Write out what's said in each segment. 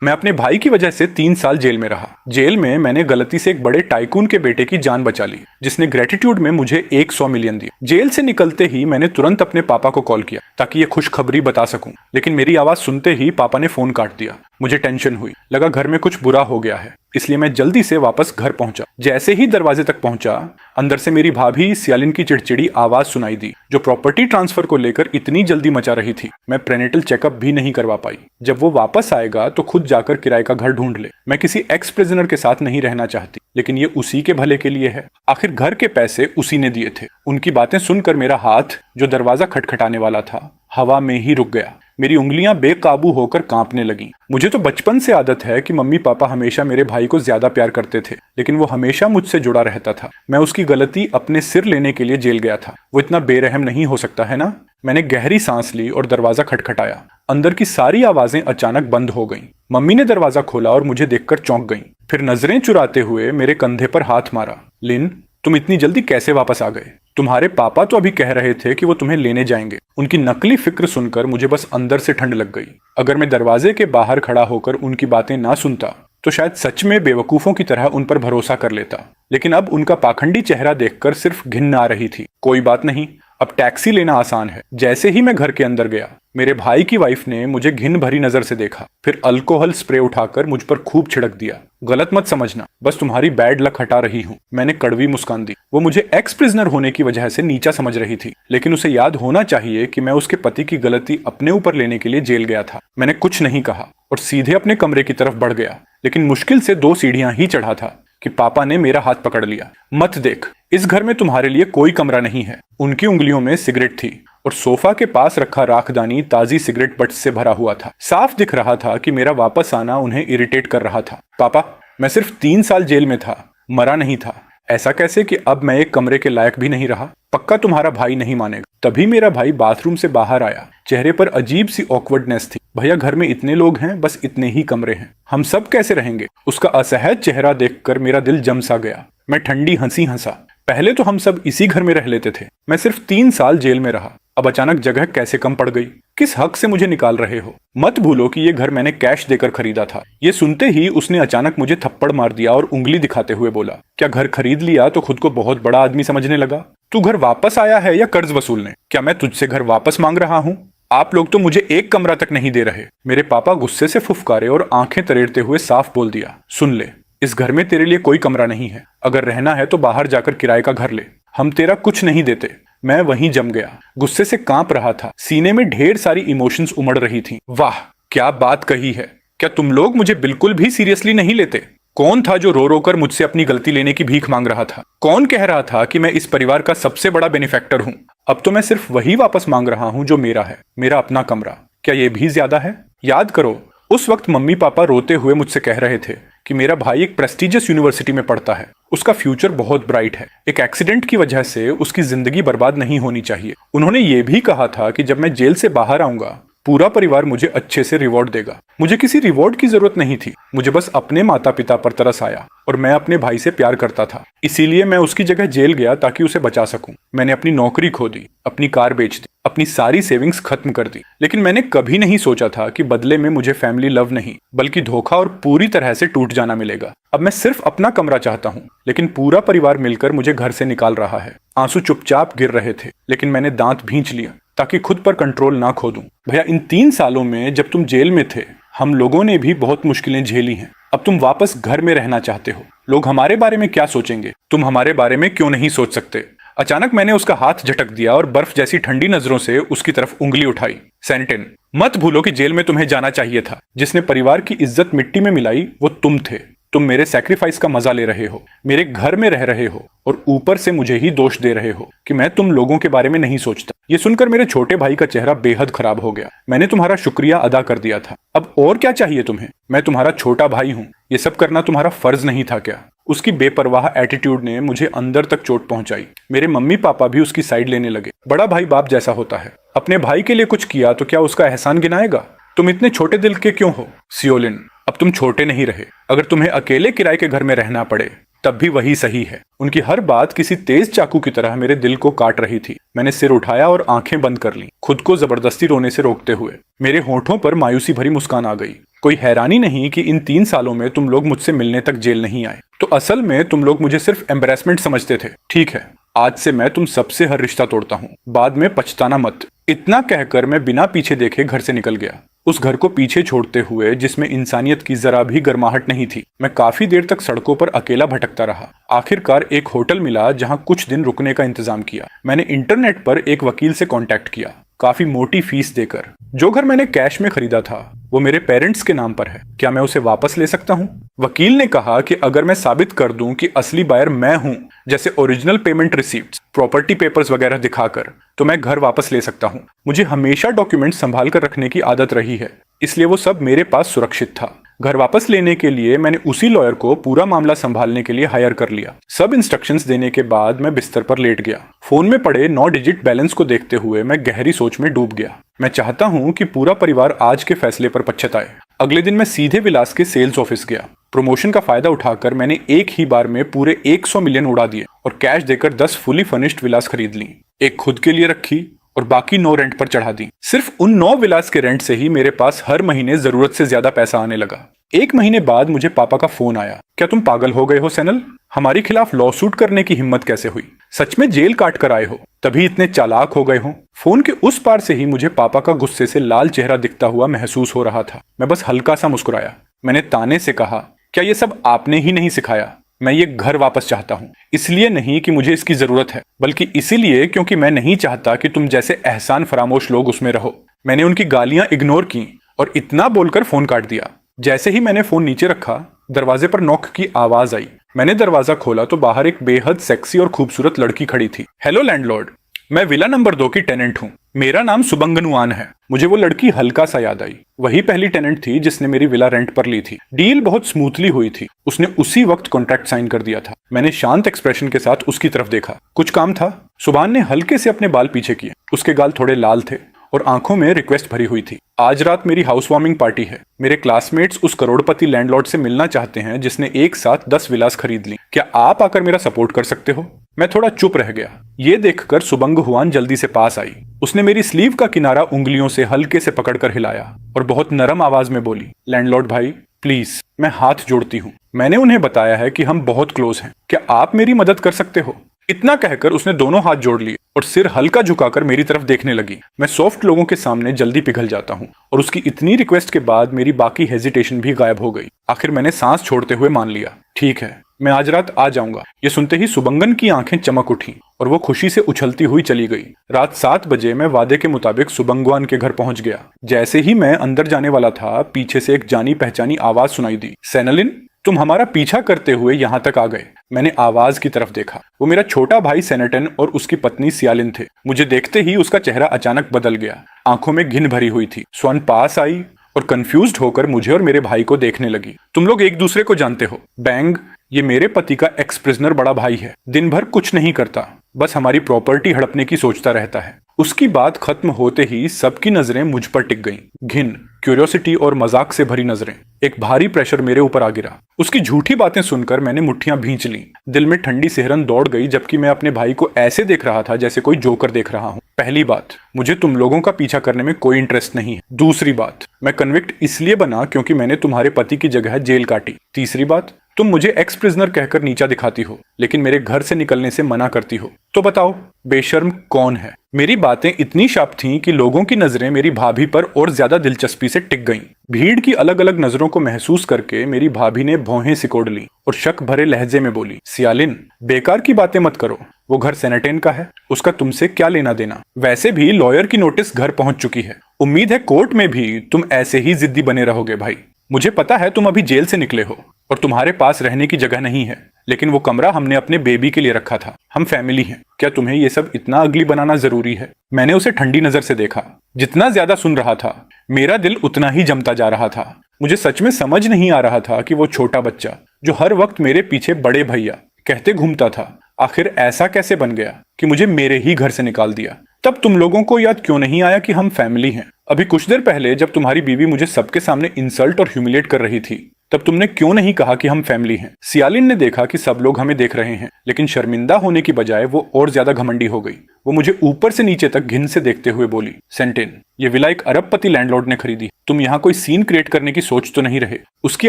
मैं अपने भाई की वजह से 3 साल जेल में रहा। जेल में मैंने गलती से एक बड़े टाइकून के बेटे की जान बचा ली, जिसने ग्रेटिट्यूड में मुझे 100 मिलियन दिए। जेल से निकलते ही मैंने तुरंत अपने पापा को कॉल किया ताकि ये खुशखबरी बता सकूं, लेकिन मेरी आवाज सुनते ही पापा ने फोन काट दिया। मुझे टेंशन हुई, लगा घर में कुछ बुरा हो गया है, इसलिए मैं जल्दी से वापस घर पहुंचा। जैसे ही दरवाजे तक पहुंचा, अंदर से मेरी भाभी सियालिन की चिड़चिड़ी आवाज सुनाई दी, जो प्रॉपर्टी ट्रांसफर को लेकर इतनी जल्दी मचा रही थी। मैं प्रेनेटल चेकअप भी नहीं करवा पाई। जब वो वापस आएगा तो खुद जाकर किराए का घर ढूंढ ले। मैं किसी एक्स प्रिजनर के साथ नहीं रहना चाहती, लेकिन ये उसी के भले के लिए है। आखिर घर के पैसे उसी ने दिए थे। उनकी बातें सुनकर मेरा हाथ, जो दरवाजा खटखटाने वाला था, हवा में ही रुक गया। मेरी उंगलियां बेकाबू होकर कांपने लगीं। मुझे तो बचपन से आदत है कि मम्मी पापा हमेशा मेरे भाई को ज्यादा प्यार करते थे, लेकिन वो हमेशा मुझसे जुड़ा रहता था। मैं उसकी गलती अपने सिर लेने के लिए जेल गया था। वो इतना बेरहम नहीं हो सकता है ना। मैंने गहरी सांस ली और दरवाजा खटखटाया। अंदर की सारी आवाजें अचानक बंद हो गईं। मम्मी ने दरवाजा खोला और मुझे देखकर चौंक गईं। फिर नजरें चुराते हुए मेरे कंधे पर हाथ मारा। लिन, तुम इतनी जल्दी कैसे वापस आ गए? तुम्हारे पापा तो अभी कह रहे थे कि वो तुम्हें लेने जाएंगे। उनकी नकली फिक्र सुनकर मुझे बस अंदर से ठंड लग गई। अगर मैं दरवाजे के बाहर खड़ा होकर उनकी बातें ना सुनता तो शायद सच में बेवकूफों की तरह उन पर भरोसा कर लेता, लेकिन अब उनका पाखंडी चेहरा देखकर सिर्फ घिन आ रही थी। कोई बात नहीं, अब टैक्सी लेना आसान है। जैसे ही मैं घर के अंदर गया, मेरे भाई की वाइफ ने मुझे घिन भरी नजर से देखा, फिर अल्कोहल स्प्रे उठाकर मुझ पर खूब छिड़क दिया। गलत मत समझना, बस तुम्हारी बैड लक हटा रही हूँ। मैंने कड़वी मुस्कान दी। वो मुझे एक्स प्रिजनर होने की वजह से नीचा समझ रही थी, लेकिन उसे याद होना चाहिए कि मैं उसके पति की गलती अपने ऊपर लेने के लिए जेल गया था। मैंने कुछ नहीं कहा और सीधे अपने कमरे की तरफ बढ़ गया, लेकिन मुश्किल से 2 सीढ़ियां ही चढ़ा था कि पापा ने मेरा हाथ पकड़ लिया। मत देख, इस घर में तुम्हारे लिए कोई कमरा नहीं है। उनकी उंगलियों में सिगरेट थी और सोफा के पास रखा राखदानी ताजी सिगरेट बट्स से भरा हुआ था। साफ दिख रहा था कि मेरा वापस आना उन्हें इरिटेट कर रहा था। पापा, मैं सिर्फ 3 साल जेल में था, मरा नहीं था। ऐसा कैसे कि अब मैं एक कमरे के लायक भी नहीं रहा? पक्का तुम्हारा भाई नहीं मानेगा। तभी मेरा भाई बाथरूम से बाहर आया। चेहरे पर अजीब सी ऑकवर्डनेस थी। भैया, घर में इतने लोग हैं, बस इतने ही कमरे हैं, हम सब कैसे रहेंगे? उसका असहज चेहरा देखकर मेरा दिल जम सा गया। मैं ठंडी हंसी हंसा। पहले तो हम सब इसी घर में रह लेते थे। मैं सिर्फ 3 साल जेल में रहा, अब अचानक जगह कैसे कम पड़ गई? किस हक से मुझे निकाल रहे हो? मत भूलो कि ये घर मैंने कैश देकर खरीदा था। ये सुनते ही उसने अचानक मुझे थप्पड़ मार दिया और उंगली दिखाते हुए बोला, क्या घर खरीद लिया तो खुद को बहुत बड़ा आदमी समझने लगा? तू घर वापस आया है या कर्ज वसूलने? क्या मैं तुझसे घर वापस मांग रहा हूँ? आप लोग तो मुझे एक कमरा तक नहीं दे रहे। मेरे पापा गुस्से से फुफकारे और आंखें तरेड़ते हुए साफ बोल दिया, सुन ले, इस घर में तेरे लिए कोई कमरा नहीं है। अगर रहना है तो बाहर जाकर किराए का घर ले, हम तेरा कुछ नहीं देते। मैं वहीं जम गया, गुस्से से कांप रहा था। सीने में ढेर सारी इमोशंस उमड़ रही थीं। वाह, क्या बात कही है। क्या तुम लोग मुझे बिल्कुल भी सीरियसली नहीं लेते? कौन था जो रो रो कर मुझसे अपनी गलती लेने की भीख मांग रहा था? कौन कह रहा था कि मैं इस परिवार का सबसे बड़ा बेनिफैक्टर हूं? अब तो मैं सिर्फ वही वापस मांग रहा हूं जो मेरा है, मेरा अपना कमरा। क्या ये भी ज्यादा है? याद करो, उस वक्त मम्मी पापा रोते हुए मुझसे कह रहे थे कि मेरा भाई एक प्रेस्टिजियस यूनिवर्सिटी में पढ़ता है, उसका फ्यूचर बहुत ब्राइट है, एक एक्सीडेंट की वजह से उसकी जिंदगी बर्बाद नहीं होनी चाहिए। उन्होंने ये भी कहा था कि जब मैं जेल से बाहर आऊंगा, पूरा परिवार मुझे अच्छे से रिवॉर्ड देगा। मुझे किसी रिवॉर्ड की जरूरत नहीं थी, मुझे बस अपने माता पिता पर तरस आया और मैं अपने भाई से प्यार करता था। इसीलिए मैं उसकी जगह जेल गया ताकि उसे बचा सकूं। मैंने अपनी नौकरी खो दी, अपनी कार बेच दी, अपनी सारी सेविंग्स खत्म कर दी, लेकिन मैंने कभी नहीं सोचा था कि बदले में मुझे फैमिली लव नहीं बल्कि धोखा और पूरी तरह से टूट जाना मिलेगा। अब मैं सिर्फ अपना कमरा चाहता हूँ, लेकिन पूरा परिवार मिलकर मुझे घर से निकाल रहा है। आंसू चुपचाप गिर रहे थे, लेकिन मैंने दांत भींच लिया ताकि खुद पर कंट्रोल ना खो दूं। भैया, इन 3 सालों में जब तुम जेल में थे, हम लोगों ने भी बहुत मुश्किलें झेली हैं। अब तुम वापस घर में रहना चाहते हो। लोग हमारे बारे में क्या सोचेंगे? तुम हमारे बारे में क्यों नहीं सोच सकते? अचानक मैंने उसका हाथ झटक दिया और बर्फ जैसी ठंडी नजरों से उसकी तरफ उंगली उठाई। सेंटिन, मत भूलो कि जेल में तुम्हें जाना चाहिए था। जिसने परिवार की इज्जत मिट्टी में मिलाई वो तुम थे। तुम मेरे सैक्रिफाइस का मजा ले रहे हो, मेरे घर में रह रहे हो और ऊपर से मुझे ही दोष दे रहे हो कि मैं तुम लोगों के बारे में नहीं सोचता। ये सुनकर मेरे छोटे भाई का चेहरा बेहद खराब हो गया। मैंने तुम्हारा शुक्रिया अदा कर दिया था, अब और क्या चाहिए तुम्हें? मैं तुम्हारा छोटा भाई हूँ, ये सब करना तुम्हारा फर्ज नहीं था क्या? उसकी बेपरवाह एटीट्यूड ने मुझे अंदर तक चोट पहुंचाई। मेरे मम्मी पापा भी उसकी साइड लेने लगे। बड़ा भाई बाप जैसा होता है, अपने भाई के लिए कुछ किया तो क्या उसका एहसान गिनाएगा? तुम इतने छोटे दिल के क्यों हो? सियोलिन, अब तुम छोटे नहीं रहे। अगर तुम्हें अकेले किराए के घर में रहना पड़े तब भी वही सही है। उनकी हर बात किसी तेज चाकू की तरह मेरे दिल को काट रही थी। मैंने सिर उठाया और आंखें बंद कर लीं, खुद को जबरदस्ती रोने से रोकते हुए। मेरे होठों पर मायूसी भरी मुस्कान आ गई। कोई हैरानी नहीं कि इन 3 सालों में तुम लोग मुझसे मिलने तक जेल नहीं आए। तो असल में तुम लोग मुझे सिर्फ एम्बैरेसमेंट समझते थे। ठीक है, आज से मैं तुम सबसे हर रिश्ता तोड़ता हूँ, बाद में पछताना मत। इतना कहकर मैं बिना पीछे देखे घर से निकल गया, उस घर को पीछे छोड़ते हुए जिसमें इंसानियत की जरा भी गर्माहट नहीं थी। मैं काफी देर तक सड़कों पर अकेला भटकता रहा। आखिरकार एक होटल मिला जहां कुछ दिन रुकने का इंतजाम किया। मैंने इंटरनेट पर एक वकील से कांटेक्ट किया, काफी मोटी फीस देकर। जो घर मैंने कैश में खरीदा था वो मेरे पेरेंट्स के नाम पर है, क्या मैं उसे वापस ले सकता हूँ? वकील ने कहा कि अगर मैं साबित कर दूं कि असली बायर मैं हूं, जैसे original payment receipts, property papers वगैरह दिखाकर, तो मैं घर वापस ले सकता हूँ। मुझे हमेशा डॉक्यूमेंट संभाल कर रखने की आदत रही है, इसलिए वो सब मेरे पास सुरक्षित था। घर वापस लेने के लिए मैंने उसी लॉयर को पूरा मामला संभालने के लिए हायर कर लिया। सब इंस्ट्रक्शंस देने के बाद मैं बिस्तर पर लेट गया। फोन में पड़े 9 डिजिट बैलेंस को देखते हुए मैं गहरी सोच में डूब गया। मैं चाहता हूं कि पूरा परिवार आज के फैसले पर पछताए। अगले दिन मैं सीधे विलास के सेल्स ऑफिस गया। प्रमोशन का फायदा उठाकर मैंने एक ही बार में पूरे 100 मिलियन उड़ा दिए और कैश देकर 10 फुली फर्निश्ड विलास खरीद ली। एक खुद के लिए रखी और बाकी 9 रेंट पर चढ़ा दी। सिर्फ उन 9 विलास के रेंट से ही मेरे पास हर महीने जरूरत से ज्यादा पैसा आने लगा। 1 महीने बाद मुझे पापा का फोन आया, क्या तुम पागल हो गए हो सैनल? हमारे खिलाफ लॉ सूट करने की हिम्मत कैसे हुई? सच में जेल काट कर आए हो, तभी इतने चालाक हो गए हो? फोन के उस पार से ही मुझे पापा का गुस्से से लाल चेहरा दिखता हुआ महसूस हो रहा था। मैं बस हल्का सा मुस्कुराया। मैंने ताने से कहा, क्या ये सब आपने ही नहीं सिखाया? मैं ये घर वापस चाहता हूँ, इसलिए नहीं कि मुझे इसकी जरूरत है, बल्कि इसीलिए क्योंकि मैं नहीं चाहता कि तुम जैसे एहसान फरामोश लोग उसमें रहो। मैंने उनकी गालियां इग्नोर की और इतना बोलकर फोन काट दिया। जैसे ही मैंने फोन नीचे रखा, दरवाजे पर नॉक की आवाज आई। मैंने दरवाजा खोला तो बाहर एक बेहद सेक्सी और खूबसूरत लड़की खड़ी थी। हेलो लैंडलॉर्ड, मैं विला नंबर 2 की टेनेंट हूँ। मेरा नाम सुबंगनुआन है। मुझे वो लड़की हल्का सा याद आई। वही पहली टेनेंट थी जिसने मेरी विला रेंट पर ली थी। डील बहुत स्मूथली हुई थी। उसने उसी वक्त कॉन्ट्रैक्ट साइन कर दिया था। मैंने शांत एक्सप्रेशन के साथ उसकी तरफ देखा। कुछ काम था? सुभान ने हल्के से अपने बाल पीछे किए। उसके गाल थोड़े लाल थे और आंखों में रिक्वेस्ट भरी हुई थी। आज रात मेरी हाउस वार्मिंग पार्टी है। मेरे क्लासमेट्स उस करोड़पति लैंडलॉर्ड से मिलना चाहते हैं जिसने एक साथ 10 विलास खरीद ली। क्या आप आकर मेरा सपोर्ट कर सकते हो? मैं थोड़ा चुप रह गया। ये देखकर सुबंग हुआन जल्दी से पास आई। उसने मेरी स्लीव का किनारा उंगलियों से हल्के से पकड़कर हिलाया और बहुत नरम आवाज में बोली, लैंडलॉर्ड भाई प्लीज, मैं हाथ जोड़ती हूँ। मैंने उन्हें बताया है कि हम बहुत क्लोज हैं। क्या आप मेरी मदद कर सकते हो? इतना कहकर उसने दोनों हाथ जोड़ लिए और सिर हल्का झुकाकर मेरी तरफ देखने लगी। मैं सॉफ्ट लोगों के सामने जल्दी पिघल जाता हूँ और उसकी इतनी रिक्वेस्ट के बाद मेरी बाकी हेजिटेशन भी गायब हो गई। आखिर मैंने सांस छोड़ते हुए मान लिया, ठीक है, मैं आज रात आ जाऊंगा। ये सुनते ही सुबंगन की आंखें चमक उठी और वो खुशी से उछलती हुई चली गई। रात 7 बजे मैं वादे के मुताबिक सुबंगवान के घर पहुंच गया। जैसे ही मैं अंदर जाने वाला था, पीछे से एक जानी पहचानी आवाज सुनाई दी, सैनलिन, तुम हमारा पीछा करते हुए यहाँ तक आ गए। मैंने आवाज की तरफ देखा। वो मेरा छोटा भाई सेनेटन और उसकी पत्नी सियालिन थे। मुझे देखते ही उसका चेहरा अचानक बदल गया। आंखों में घिन भरी हुई थी। स्वर्ण पास आई और कंफ्यूज्ड होकर मुझे और मेरे भाई को देखने लगी। तुम लोग एक दूसरे को जानते हो? बैंग, ये मेरे पति का एक्स प्रिजनर बड़ा भाई है। दिन भर कुछ नहीं करता, बस हमारी प्रॉपर्टी हड़पने की सोचता रहता है। उसकी बात खत्म होते ही सबकी नजरें मुझ पर टिक गईं। घिन, क्यूरियोसिटी और मजाक से भरी नजरें। एक भारी प्रेशर मेरे ऊपर आ गिरा। उसकी झूठी बातें सुनकर मैंने मुट्ठियां भींच लीं। दिल में ठंडी सिहरन दौड़ गई, जबकि मैं अपने भाई को ऐसे देख रहा था जैसे कोई जोकर देख रहा हूँ। पहली बात, मुझे तुम लोगों का पीछा करने में कोई इंटरेस्ट नहीं है। दूसरी बात, मैं कन्विक्ट इसलिए बना क्योंकि मैंने तुम्हारे पति की जगह जेल काटी। तीसरी बात, तुम मुझे एक्स प्रिजनर कहकर नीचा दिखाती हो, लेकिन मेरे घर से निकलने से मना करती हो। तो बताओ, बेशर्म कौन है? मेरी बातें इतनी शार्प थीं कि लोगों की नजरें मेरी भाभी पर और ज्यादा दिलचस्पी से टिक गईं। भीड़ की अलग अलग नजरों को महसूस करके मेरी भाभी ने भौहें सिकोड़ ली और शक भरे लहजे में बोली, सियालिन, बेकार की बातें मत करो। वो घर सेनेटेन का है, उसका तुमसे क्या लेना देना? वैसे भी लॉयर की नोटिस घर पहुंच चुकी है। उम्मीद है कोर्ट में भी तुम ऐसे ही जिद्दी बने रहोगे भाई। मुझे पता है तुम अभी जेल से निकले हो और तुम्हारे पास रहने की जगह नहीं है, लेकिन वो कमरा हमने अपने बेबी के लिए रखा था। हम फैमिली हैं। क्या तुम्हें ये सब इतना अगली बनाना जरूरी है? मैंने उसे ठंडी नजर से देखा। जितना ज्यादा सुन रहा था, मेरा दिल उतना ही जमता जा रहा था। मुझे सच में समझ नहीं आ रहा था कि वो छोटा बच्चा जो हर वक्त मेरे पीछे बड़े भैया कहते घूमता था, आखिर ऐसा कैसे बन गया कि मुझे मेरे ही घर से निकाल दिया। तब तुम लोगों को याद क्यों नहीं आया कि हम फैमिली हैं? अभी कुछ देर पहले जब तुम्हारी बीवी मुझे सबके सामने इंसल्ट और ह्यूमिलेट कर रही थी, तब तुमने क्यों नहीं कहा कि हम फैमिली हैं? सियालिन ने देखा कि सब लोग हमें देख रहे हैं, लेकिन शर्मिंदा होने की बजाय वो और ज्यादा घमंडी हो गई। वो मुझे ऊपर से नीचे तक घिन से देखते हुए बोली, सेंटेन, ये विला एक अरबपति लैंडलॉर्ड ने खरीदी। तुम यहाँ कोई सीन क्रिएट करने की सोच तो नहीं रहे? उसकी